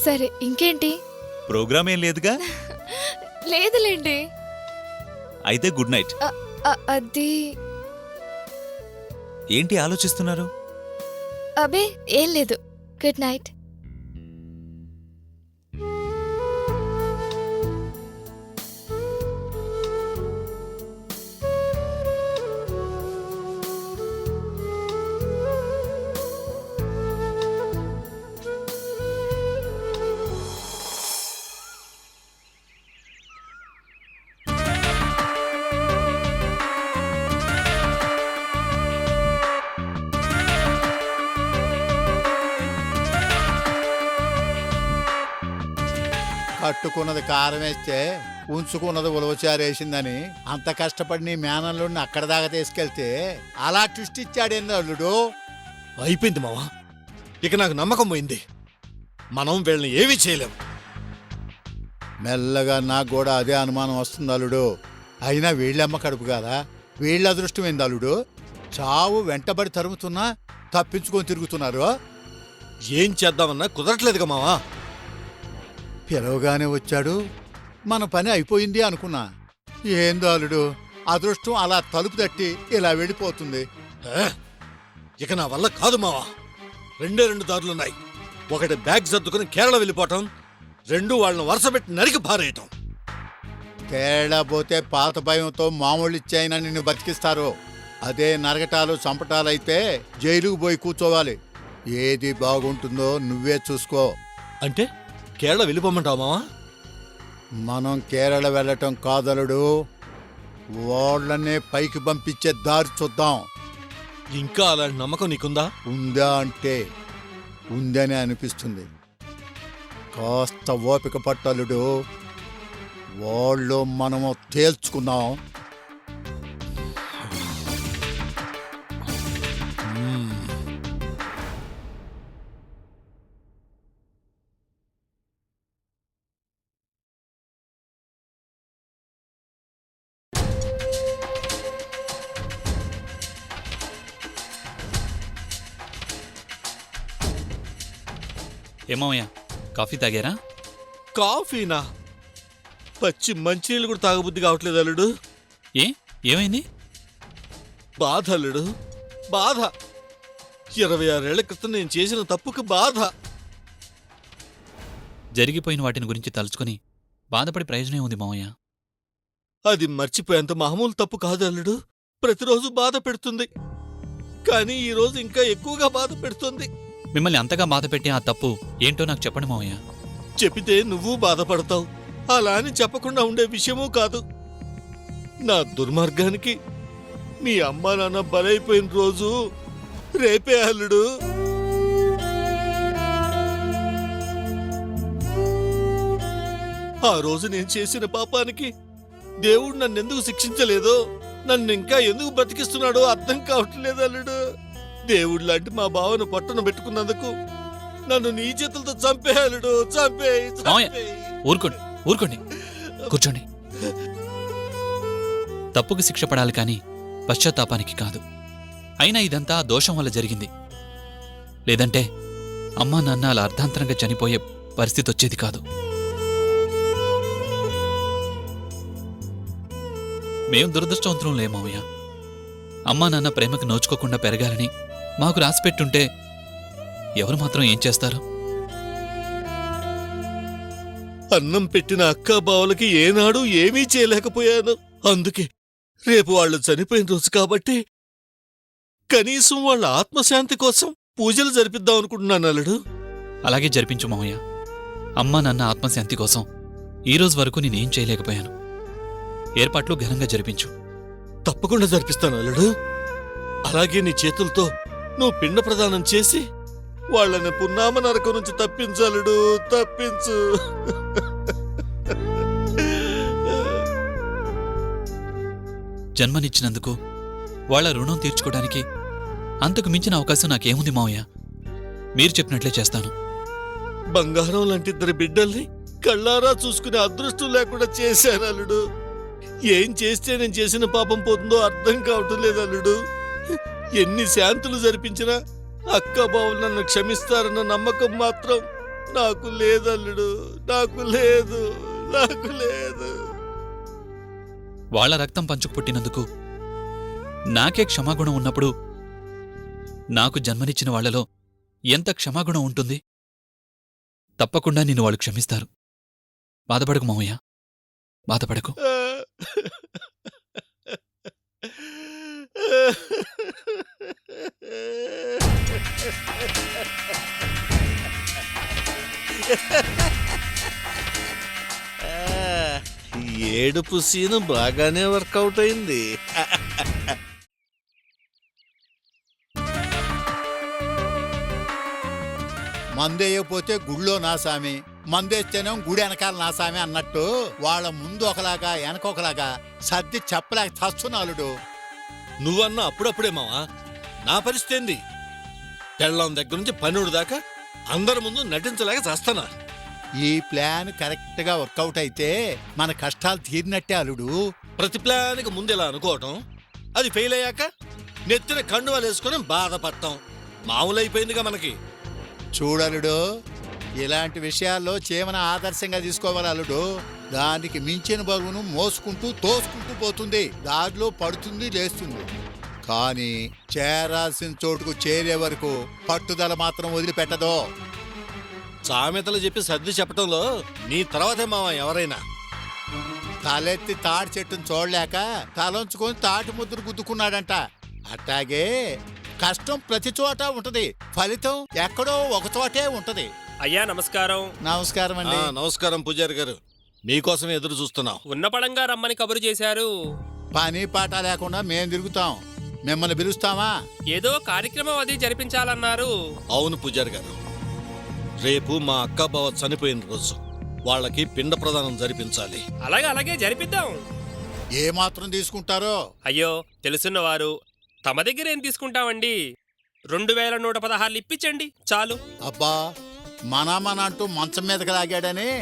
సరే ఇంకేంటి? ప్రోగ్రామ్ ఏం లేదుగా? లేదులేండి. అయితే గుడ్ నైట్. అది ఏంటి ఆలోచిస్తున్నారు? అబే ఏం లేదు. Good night. కట్టుకున్నది కారం వేస్తే ఉంచుకున్నది ఉలవచారేసిందని అంత కష్టపడి నీ మేనల్లుడిని అక్కడ దాకా తీసుకెళ్తే అలా ట్విస్ట్ ఇచ్చాడేంది అల్లుడు. అయిపోయింది మావా. ఇక నాకు నమ్మకం పోయింది. మనం వీళ్ళని ఏమీ చేయలేం. మెల్లగా నాకు కూడా అదే అనుమానం వస్తుంది అల్లుడు. అయినా వీళ్ళమ్మ కడుపు కాదా, వీళ్ళ అదృష్టం ఏంది అల్లుడు? చావు వెంటబడి తరుముతున్నా తప్పించుకొని తిరుగుతున్నారు. ఏం చేద్దామన్నా కుదరట్లేదుగా మావా. పిలవగానే వచ్చాడు, మన పని అయిపోయింది అనుకున్నా. ఏందో అల్లుడు, అదృష్టం అలా తలుపు తట్టి ఇలా వెళ్ళిపోతుంది. ఇక నా వల్ల కాదు మావా. 2 దారులున్నాయి. ఒకటి బ్యాగ్ సర్దుకుని కేరళ వెళ్ళిపోవటం, 2 వాళ్ళని వరుసపెట్టి నరికి పారేయటం. కేరళ పోతే పాత భయంతో మామూలు ఇచ్చాయినా నిన్ను బతికిస్తారు. అదే నరగటాలు చంపటాలైతే జైలుకు పోయి కూర్చోవాలి. ఏది బాగుంటుందో నువ్వే చూసుకో. అంటే కేరళ వెళ్ళిపోమంటావా మావా? మనం కేరళ వెళ్ళటం కాదలుడు, వాళ్ళనే పైకి పంపించే దారి చూద్దాం. ఇంకా అలాంటి నమ్మకం నీకుందా? ఉందా అంటే ఉందనే అనిపిస్తుంది. కాస్త ఓపిక పట్టలుడు, వాళ్ళు మనము తేల్చుకుందాం. ఏమయ్యా, కాఫీ తాగారా? కాఫీనా? పచ్చి మంచినీళ్ళు కూడా తాగబుద్ధి కావట్లేదు అల్లుడు. ఏమైంది? బాధ అల్లుడు, బాధ. 26 ఏళ్ల క్రితం నేను చేసిన తప్పుకు బాధ. జరిగిపోయిన వాటిని గురించి తలుచుకుని బాధపడి ప్రయోజనం ఉంది మావయ్య. అది మర్చిపోయేంత మామూలు తప్పు కాదు అల్లుడు. ప్రతిరోజు బాధ పెడుతుంది, కానీ ఈరోజు ఇంకా ఎక్కువగా బాధ పెడుతుంది. మిమ్మల్ని అంతగా బాధ పెట్టే ఆ తప్పు ఏంటో నాకు చెప్పండి మావయ్య. చెబితే నువ్వు బాధపడతావు. అలా అని చెప్పకుండా ఉండే విషయమూ కాదు. నా దుర్మార్గానికి మీ అమ్మా నాన్న బలైపోయిన రోజు రేపే అల్లుడు. ఆ రోజు నేను చేసిన పాపానికి దేవుడు నన్నెందుకు శిక్షించలేదో, నన్ను ఇంకా ఎందుకు బ్రతికిస్తున్నాడో అర్థం కావట్లేదు అల్లుడు. దేవుడు లాంటి మా బావను పట్టున పెట్టుకున్నందుకు నన్ను నీ చేతులతో చంపే అల్లుడు, చంపే. ఊరుకోండి, ఊరుకోండి, కూర్చోండి. తప్పుకి శిక్ష పడాలి కానీ పశ్చాత్తాపానికి కాదు. అయినా ఇదంతా దోషం వల్ల జరిగింది. లేదంటే అమ్మా నాన్న అలా అర్ధాంతరంగా చనిపోయే పరిస్థితి వచ్చేది కాదు. మేం దురదృష్టవంతులం లే మావయ్య. అమ్మా నాన్న ప్రేమకు నోచుకోకుండా పెరగాలని మాకు రాసిపెట్టుంటే ఎవరు మాత్రం ఏం చేస్తారు? అన్నం పెట్టిన అక్కా బావలకి ఏనాడు ఏమీ చేయలేకపోయాను. అందుకే రేపు వాళ్ళు చనిపోయిన రోజు కాబట్టి కనీసం వాళ్ళ ఆత్మశాంతి కోసం పూజలు జరిపిద్దాం అనుకుంటున్నాను అల్లుడు. అలాగే జరిపించు మావయ్య. అమ్మా నాన్న ఆత్మశాంతి కోసం ఈ రోజు వరకు నేనేం చేయలేకపోయాను. ఏర్పాట్లు ఘనంగా జరిపించు. తప్పకుండా జరిపిస్తాను అల్లుడు. అలాగే నీ చేతులతో నువ్వు పిండ ప్రదానం చేసి వాళ్ళని పున్నామ నరకం నుంచి తప్పించలుడు, తప్పించు. జన్మనిచ్చినందుకు వాళ్ళ రుణం తీర్చుకోవడానికి అంతకు మించిన అవకాశం నాకేముంది మావయ్య? మీరు చెప్పినట్లే చేస్తాను. బంగారం లాంటి ఇద్దరు బిడ్డల్ని కళ్ళారా చూసుకునే అదృష్టం లేకుండా చేశాను అల్లుడు. ఏం చేస్తే నేను చేసిన పాపం పోతుందో అర్థం కావటం లేదు అల్లుడు. ఎన్ని శాంతులు జరిపించినా అక్క బావులు నన్ను క్షమిస్తారన్న నమ్మకం మాత్రం నాకు లేదల్లుడు. నాకు లేదు. వాళ్ళ రక్తం పంచుకు పుట్టినందుకు నాకే క్షమాగుణం ఉన్నప్పుడు నాకు జన్మనిచ్చిన వాళ్లలో ఎంత క్షమాగుణం ఉంటుంది? తప్పకుండా నిన్ను వాళ్ళు క్షమిస్తారు. బాధపడకు మావయ్య, బాధపడకు. ఏడుపు సీను బాగానే వర్కౌట్ అయింది. మందేయకపోతే గుళ్ళో నా సామి, మందేస్తేనే గుడి వెనకాల నా సామి అన్నట్టు వాళ్ళ ముందు ఒకలాగా వెనకొకలాగా సర్ది చెప్పలేక చస్తున్నాలుడు. నువ్వన్నా అప్పుడప్పుడే మావా, నా పరిస్థితి ఏంది? తెల్లం దగ్గర నుంచి పనుడు దాకా అందరి ముందు నటించలేక చేస్తానా? ఈ ప్లాన్ కరెక్ట్ గా వర్కౌట్ అయితే మన కష్టాలు తీరినట్టే అలుడు. ప్రతి ప్లాన్కి ముందు ఇలా అనుకోవటం, అది ఫెయిల్ అయ్యాక నెత్తిన కండువాలు వేసుకుని బాధపడటం మామూలైపోయిందిగా మనకి. చూడలుడు, ఇలాంటి విషయాల్లో చీమన ఆదర్శంగా తీసుకోవాలి అల్లుడు. దానికి మించిన బరువును మోసుకుంటూ తోసుకుంటూ పోతుంది, దారిలో పడుతుంది, లేస్తుంది. కానీ చేరాల్సిన చోటుకు చేరే వరకు పట్టుదల మాత్రం వదిలిపెట్టదు. సామెతలు చెప్పి సర్ది చెప్పటంలో నీ తర్వాతే మావా ఎవరైనా. తలెత్తి తాటి చెట్టును చూడలేక తలంచుకొని తాటి ముద్దును గుద్దుకున్నాడంట. అట్టాగే కష్టం ప్రతి చోట ఉంటది, ఫలితం ఎక్కడో ఒక చోటే ఉంటది. అయ్యా నమస్కారం. నమస్కారం అండి. నమస్కారం పూజారి గారు, మీకోసమే ఎదురు చూస్తున్నాం. ఉన్నపడంగా రమ్మని కబురు చేశారు. పని పాట లేకుండా మేం తిరుగుతాం, మిమ్మల్ని పిలుస్తామా? ఏదో కార్యక్రమం అది జరిపించాలన్నారు. అవును పూజారి గారు, రేపు మా అక్క బావ చనిపోయిన రోజు వాళ్ళకి పిండ ప్రదానం జరిపించాలి. అలాగే జరిపిద్దాం. ఏ మాత్రం తీసుకుంటారో? అయ్యో తెలుసున్నవారు, తమ దగ్గర ఏం తీసుకుంటామండి? 2116 ఇప్పించండి చాలు. అబ్బా, మన అంటూ మంచం మీదకి లాగాడని.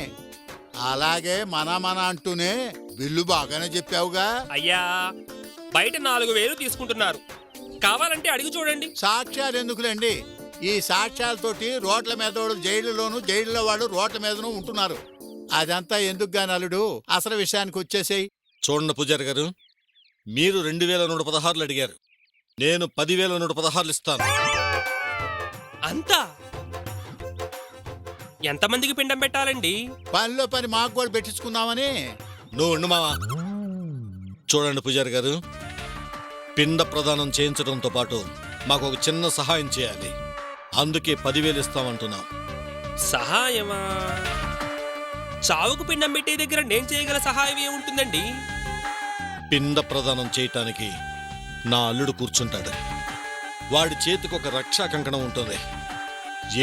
అలాగే మన అంటూనే బిల్లు బాగానే చెప్పావుగా. అయ్యా బయట 4000 తీసుకుంటున్నారు, కావాలంటే అడిగి చూడండి. సాక్ష్యాలు ఎందుకులేండి? ఈ సాక్ష్యాలతోటి రోడ్ల మీద వాళ్ళు జైలులోను, జైల్లో వాళ్ళు రోడ్ల మీదను ఉంటున్నారు. అదంతా ఎందుకు గాని అల్లుడు, అసలు విషయానికి వచ్చేసేయ్. చూడండి పూజారి గారు, మీరు 2116 అడిగారు, నేను 10,116 ఇస్తాను. అంతా ఎంతమందికి పిండం పెట్టాలండి? పనిలో పని మాకు కూడా పెట్టించుకుందామని. నువ్వు ఉండు మావా. చూడండి పూజారి గారు, పిండ ప్రదానం చేయించడంతో పాటు మాకు ఒక చిన్న సహాయం చేయాలి. అందుకే 10,000 ఇస్తామంటున్నాం. సహాయమా? చావుకు పిండం పెట్టే దగ్గర నేను చేయగల సహాయం ఏముంటుందండి? పిండ ప్రదానం చేయటానికి నా అల్లుడు కూర్చుంటాడు. వాడి చేతికి ఒక రక్షా కంకణం ఉంటుంది.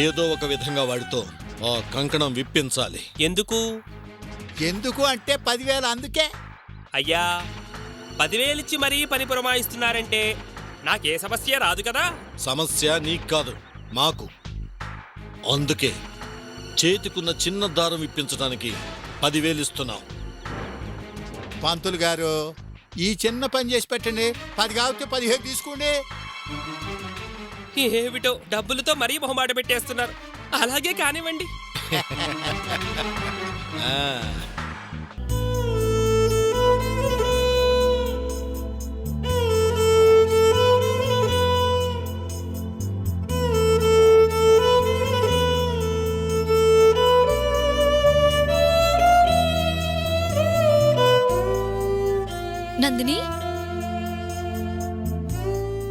ఏదో ఒక విధంగా వాడితో ఆ కంకణం విప్పించాలి. ఎందుకు అంటే 10,000. అందుకే. అయ్యా 10,000 ఇచ్చి మరీ పని పురమాయిస్తున్నారంటే నాకే సమస్య రాదు కదా. సమస్య నీకు కాదు, మాకు. అందుకే చేతికున్న చిన్న దారం విప్పించడానికి 10,000 ఇస్తున్నాం. పంతులు గారు, ఈ చిన్న పని చేసి పెట్టండి. 10 కాకపోతే 15 తీసుకోండి. ఏమిటో డబ్బులతో మరీ మొహమాట పెట్టేస్తున్నారు. అలాగే కానివ్వండి.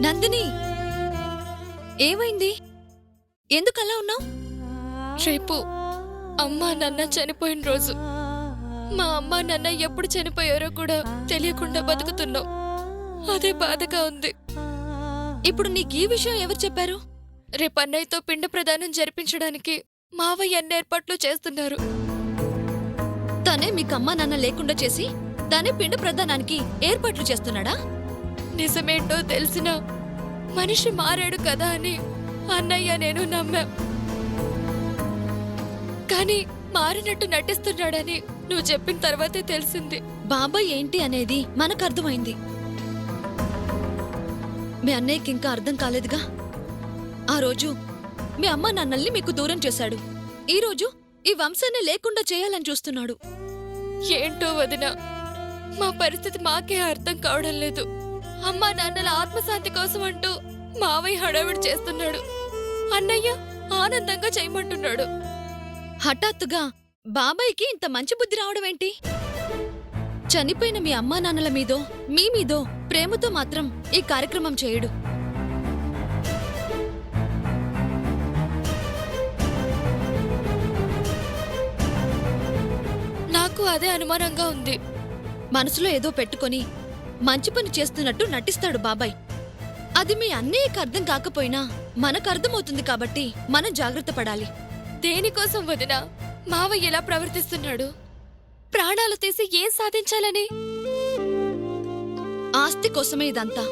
నందిని ఏమైంది? ఎందుకు అలా ఉన్నావు? రేపు అమ్మా నాన్న చనిపోయిన రోజు. మా అమ్మా నాన్న ఎప్పుడు చనిపోయారో కూడా తెలియకుండా బతుకుతున్నాం. అదే బాధగా ఉంది. ఇప్పుడు నీకు ఈ విషయం ఎవరు చెప్పారు? రేపు అన్నయ్యతో పిండ ప్రదానం జరిపించడానికి మావయ్య అన్ని ఏర్పాట్లు చేస్తున్నారు. తనే మీకు అమ్మా నాన్న లేకుండా చేసి తనే పిండ ప్రదానానికి ఏర్పాట్లు చేస్తున్నాడా? నిజమేంటో తెలిసినా మనిషి మారాడు కదా అని అన్నయ్య నేను నమ్మాం. కానీ మారినట్టు నటిస్తున్నాడని నువ్వు చెప్పిన తర్వాతే తెలిసింది. బాబాయ్ ఏంటి అనేది మనకు అర్థమైంది. మీ అన్నయ్యకి ఇంకా అర్థం కాలేదుగా. ఆ రోజు మీ అమ్మ నాన్నల్ని మీకు దూరం చేశాడు. ఈ రోజు ఈ వంశాన్ని లేకుండా చేయాలని చూస్తున్నాడు. ఏంటో వదినా, మా పరిస్థితి మాకే అర్థం కావడం లేదు. అమ్మా నాన్నల ఆత్మశాంతి కోసం అంటూ మావయ్య హడావిడి చేస్తున్నాడు. అన్నయ్య ఆనందంగా చేయమంటున్నాడు. హఠాత్తుగా బాబాయ్కి ఇంత మంచి బుద్ధి రావడం ఏంటి? చనిపోయిన మీ అమ్మా నాన్నల మీదో మీ మీదో ప్రేమతో మాత్రం ఈ కార్యక్రమం చేయడు. నాకు అదే అనుమానంగా ఉంది. మనసులో ఏదో పెట్టుకొని మంచి పని చేస్తున్నట్టు నటిస్తాడు బాబాయ్. అది మీ అన్నయ్యకి అర్థం కాకపోయినా మనకు అర్థమవుతుంది కాబట్టి మనం జాగ్రత్త పడాలి. దేనికోసం వదినా మావయ్య ఎలా ప్రవర్తిస్తున్నాడు? ప్రాణాలు తీసి ఏం సాధించాలని? ఆస్తి కోసమే ఇదంతా.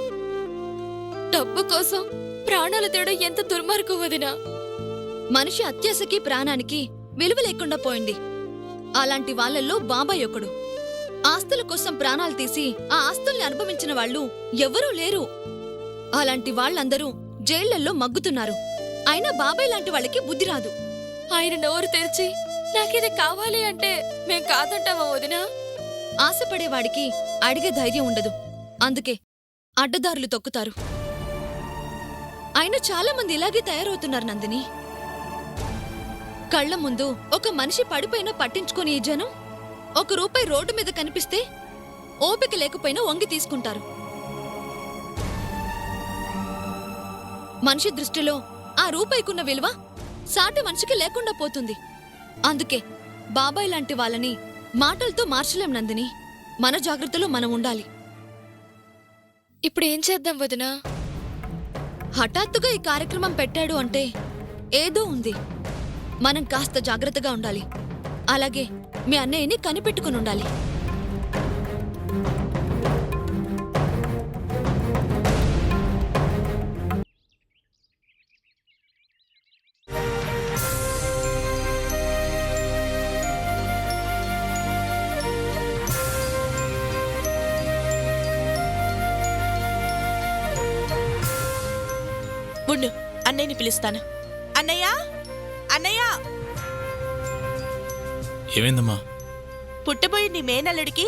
డబ్బు కోసం ప్రాణాలు తేడం ఎంత దుర్మార్గం వదినా. మనిషి అత్యాశకి ప్రాణానికి విలువ లేకుండా పోయింది. అలాంటి వాళ్ళల్లో బాబాయ్ ఒకడు. ఆస్తుల కోసం ప్రాణాలు తీసి ఆ ఆస్తుల్ని అనుభవించిన వాళ్ళు ఎవరూ లేరు. అలాంటి వాళ్ళందరూ జైళ్లల్లో మగ్గుతున్నారు. అయినా బాబాయ్ లాంటి వాళ్ళకి బుద్ధి రాదు. ఆయన నోరు తెరిచి నాకిది కావాలి అంటే మేం కాదంటావా వదినా? ఆశపడేవాడికి అడిగే ధైర్యం ఉండదు. అందుకే అడ్డదారులు తొక్కుతారు. అయినా చాలా మంది ఇలాగే తయారవుతున్నారు నందిని. కళ్ల ముందు ఒక మనిషి పడిపోయినా పట్టించుకొని ఈ జనం ₹1 రోడ్డు మీద కనిపిస్తే ఓపిక లేకపోయినా వంగి తీసుకుంటారు. మనిషి దృష్టిలో ఆ రూపాయికున్న విలువ సాటి మనిషికి లేకుండా పోతుంది. అందుకే బాబాయ్ లాంటి వాళ్ళని మాటలతో మార్చలేం నందిని. మన జాగ్రత్తలో మనం ఉండాలి. ఇప్పుడు ఏం చేద్దాం వదినా? హఠాత్తుగా ఈ కార్యక్రమం పెట్టాడు అంటే ఏదో ఉంది. మనం కాస్త జాగ్రత్తగా ఉండాలి. అలాగే మీ అన్నయ్యని కనిపెట్టుకుని ఉండాలి. ఉండు, అన్నయ్యని పిలుస్తాను. అన్నయ్య, అన్నయ్య! ఏమైందమ్మా? పుట్టబోయి నీ మేనల్లుడికి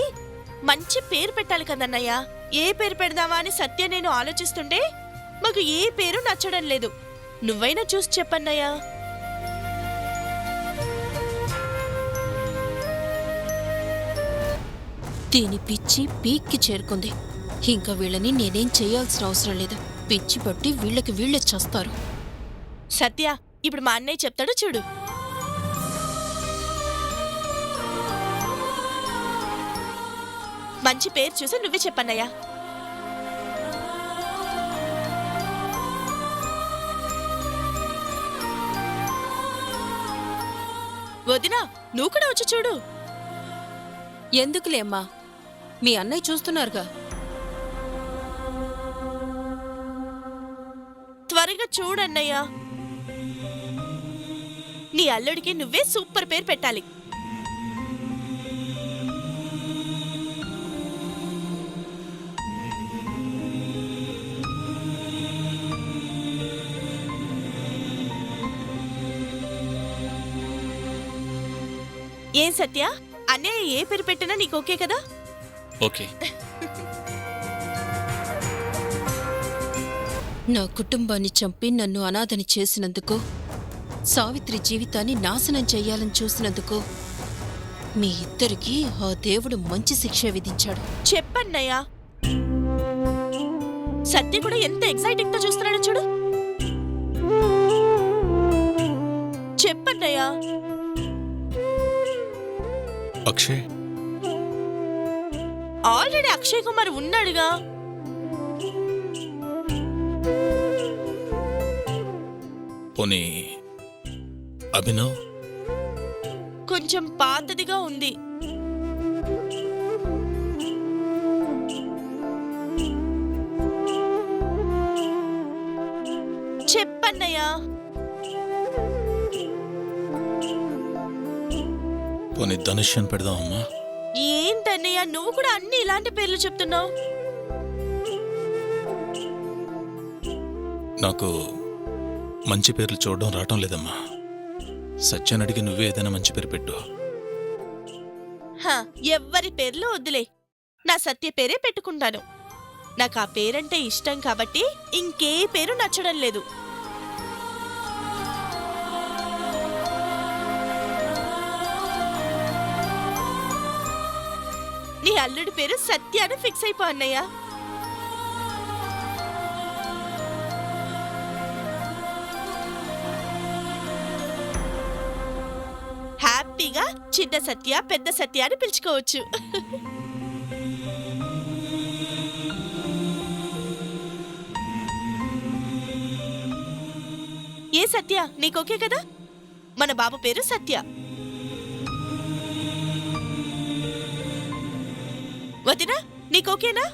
మంచి పేరు పెట్టాలి కదన్నయ్య. ఏ పేరు పెడదావా అని సత్య నేను ఆలోచిస్తుంటే మాకు ఏ పేరు నచ్చడం లేదు. నువ్వైనా చూసి చెప్పన్నయ్యా. దీని పిచ్చి పీక్కి చేరుకుంది. ఇంకా వీళ్ళని నేనేం చేయాల్సిన అవసరం లేదు. పిచ్చి పట్టి వీళ్ళకి వీళ్ళే చేస్తారు. సత్య, ఇప్పుడు మా అన్నయ్య చెప్తాడో చూడు. మంచి పేరు చూసి నువ్వే చెప్పన్నయ్యా. వదినా, నువ్వు కూడా వచ్చి చూడు. ఎందుకులే అమ్మా, మీ అన్నయ్య చూస్తున్నారుగా. త్వరగా చూడన్నయ్యా. నీ అల్లుడికి నువ్వే సూపర్ పేరు పెట్టాలి. ఏం సత్య, అన్నయ్య ఏ పేరు పెట్టినా నీకు ఓకే కదా? ఓకే. నా కుటుంబాన్ని చంపి నన్ను అనాథని చేసినందుకు, సావిత్రి జీవితాన్ని నాశనం చెయ్యాలని చూసినందుకు మీ ఇద్దరికీ ఆ దేవుడు మంచి శిక్ష విధించాడు. చెప్పన్నయ్యా. సత్య కూడా ఎంత ఎక్సైటింగ్ తో చూస్తున్నాడో చూడు. చెప్పన్నయ్యా. అక్షయ్ ఆల్రెడీ అక్షయ్ కుమార్ ఉన్నాడుగా. పోనీ అభినవ్? కొంచెం పాతదిగా ఉంది. చెప్పన్నయ్యా. పోనీ ధనుష్ అని పెడదామమ్మా? ఏంటన్నయ్యా నువ్వు కూడా అన్ని ఇలాంటి పేర్లు చెప్తున్నావు? నాకు మంచి పేర్లు చూడడం రావటం లేదమ్మా. సత్యాన్ని అడిగి నువ్వే ఏదైనా మంచి పేరు పెట్టు. ఎవ్వరి పేర్లు వద్దులే, నా సత్య పేరే పెట్టుకుంటాను. నాకు ఆ పేరంటే ఇష్టం కాబట్టి ఇంకే పేరు నచ్చడం లేదు. నీ అల్లుడి పేరు సత్య అని ఫిక్స్ అయిపో అన్నయ్య. హ్యాపీగా చిన్న సత్య పెద్ద సత్య అని పిలుచుకోవచ్చు. ఏ సత్య నీకోకే కదా? మన బాబు పేరు సత్య. వదినా నీకోకేనా?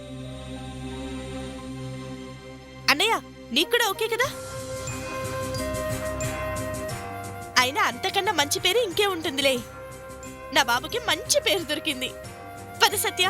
అన్నయ్య నీకు కూడా ఓకే కదా? అయినా అంతకన్నా మంచి పేరు ఇంకే ఉంటుందిలే. నా బాబుకి మంచి పేరు దొరికింది. పద సత్య.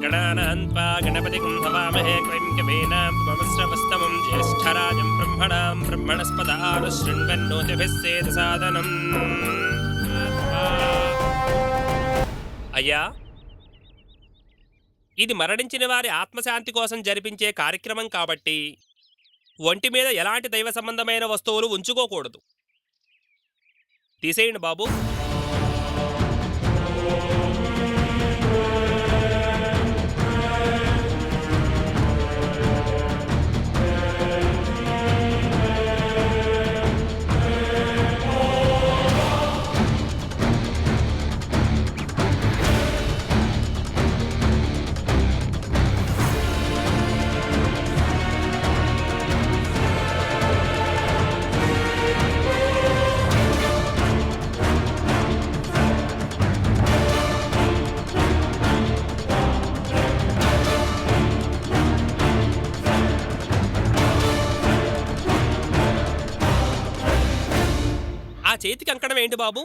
గణానాన్పా గణపతిం హవామహే క్లీం కవీనాం ఉపమశ్రవస్తమం జ్యేష్ఠరాజం బ్రహ్మణాం బ్రహ్మణస్పదాను శృణ్వన్నోతిభిः సేదసాదనం. అయ్యా, ఇది మరణించిన వారి ఆత్మశాంతి కోసం జరిపించే కార్యక్రమం కాబట్టి ఒంటి మీద ఎలాంటి దైవ సంబంధమైన వస్తువులు ఉంచుకోకూడదు. తీసేయండి బాబు. చేతికి అంకణం ఏంటి బాబు?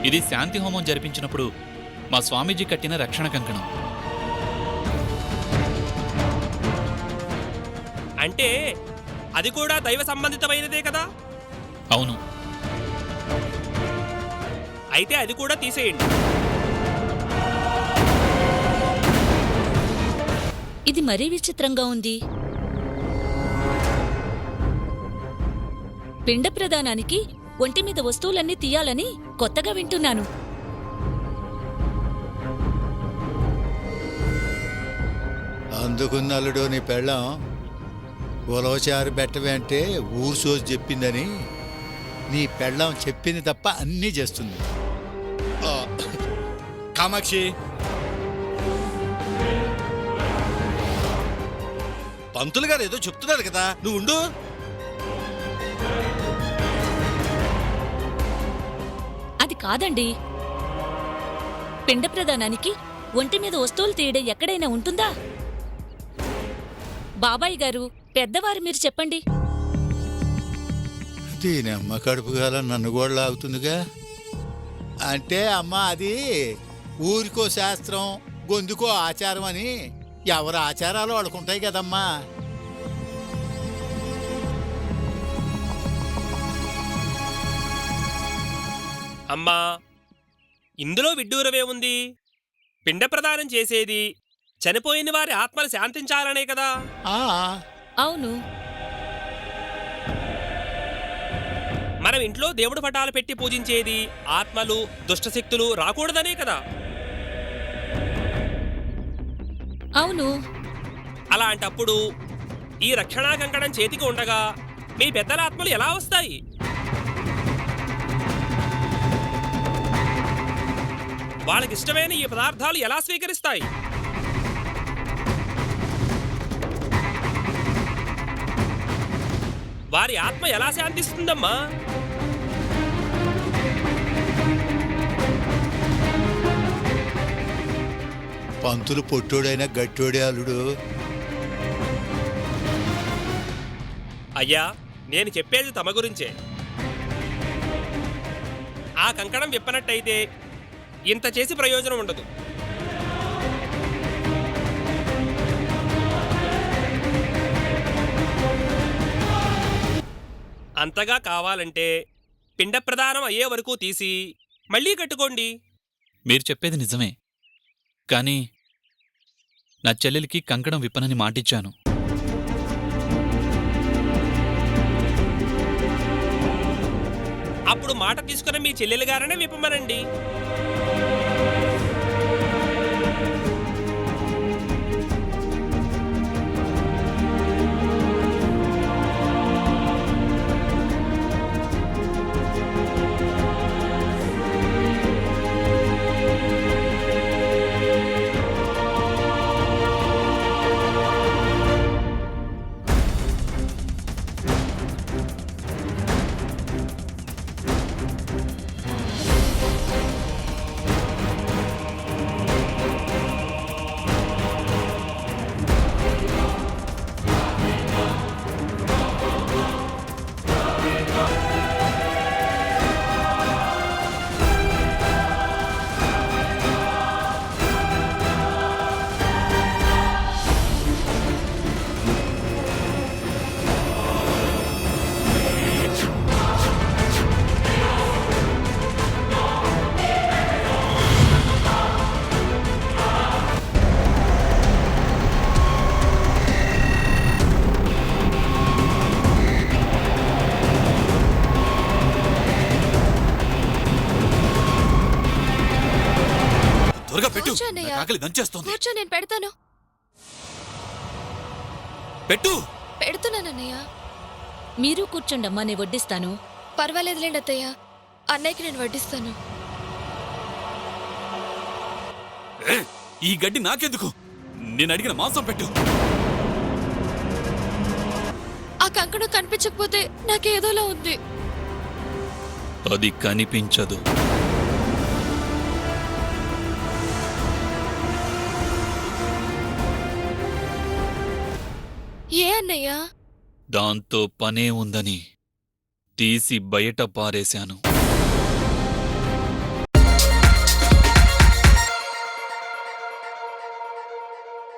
ఇది శాంతి హోమం జరిపించినప్పుడు మా స్వామీజీ కట్టిన రక్షణ కంకణం. అంటే అది కూడా దైవ సంబంధితమైనదే కదా? అవును. అయితే అది కూడా తీసేయండి. ఇది మరీ విచిత్రంగా ఉంది. పిండ ప్రదానానికి ఒంటి మీద వస్తువులన్నీ తీయాలని కొత్తగా వింటున్నాను. అందుకున్నల్లుడు నీ పెళ్ళం ఉలవచారు పెట్టవే అంటే ఊరు సోసి చెప్పిందని నీ పెళ్ళం చెప్పింది తప్ప అన్నీ చేస్తుంది. కామాక్షి, పంతులు గారు ఏదో చెప్తున్నారు కదా, నువ్వు ఉండు. అది కాదండి, పిండ ప్రదానానికి ఒంటి మీద వస్తువులు తీయడం ఎక్కడైనా ఉంటుందా? బాబాయ్ గారు, పెద్దవారు, మీరు చెప్పండి. దీని అమ్మ కడుపు గాల నన్ను కూడా లాగుతుందిగా. అంటే అమ్మ అది ఊరికో శాస్త్రం, గొంతుకో ఆచారం అని ఎవరి ఆచారాలు వాళ్ళకుంటాయి కదమ్మా. అమ్మా, ఇందులో విడ్డూరమే ఉంది? పిండ ప్రదానం చేసేది చనిపోయిన వారి ఆత్మలు శాంతించాలనే కదా. అవును. మనం ఇంట్లో దేవుడి పటాలు పెట్టి పూజించేది ఆత్మలు దుష్టశక్తులు రాకూడదనే కదా. అవును. అలాంటప్పుడు ఈ రక్షణా కంకణం చేతికి ఉండగా మీ పెద్దల ఆత్మలు ఎలా వస్తాయి? వాళ్ళకిష్టమైన ఈ పదార్థాలు ఎలా స్వీకరిస్తాయి? వారి ఆత్మ ఎలా శాంతిస్తుందమ్మా? పంతులు పొట్టోడైనా గట్టోడే అల్లుడు. అయ్యా, నేను చెప్పేది తమ గురించే. ఆ కంకణం విప్పనట్టయితే ఇంత చేసి ప్రయోజనం ఉండదు. అంతగా కావాలంటే పిండ ప్రదానం అయ్యే వరకు తీసి మళ్ళీ కట్టుకోండి. మీరు చెప్పేది నిజమే, కానీ నా చెల్లెలికి కంకణం విప్పనని మాటిచ్చాను. అప్పుడు మాట తీసుకున్న మీ చెల్లెలు గారనే విప్పమనండి. త్వరగా పెట్టు, కూర్చో అన్నయ్య. నాకు ఆకలి దంచేస్తోంది. కూర్చో, నేను పెడతాను. పెట్టు. పెడుతున్నానన్నయ్య. మీరు కూర్చోండమ్మా, నేను వడ్డిస్తాను. పర్వాలేదులేండి అత్తయ్య, అన్నయ్యకి నేను వడ్డిస్తాను. ఈ గడ్డి నాకెందుకు? నేను అడిగిన మాంసం పెట్టు. ఆ కంకణం కనిపించకపోతే నాకేదోలా ఉంది. అది కనిపించదు. ఏ అన్నయ్య? దాంతో పనే ఉందని తీసి బయట పారేశాను.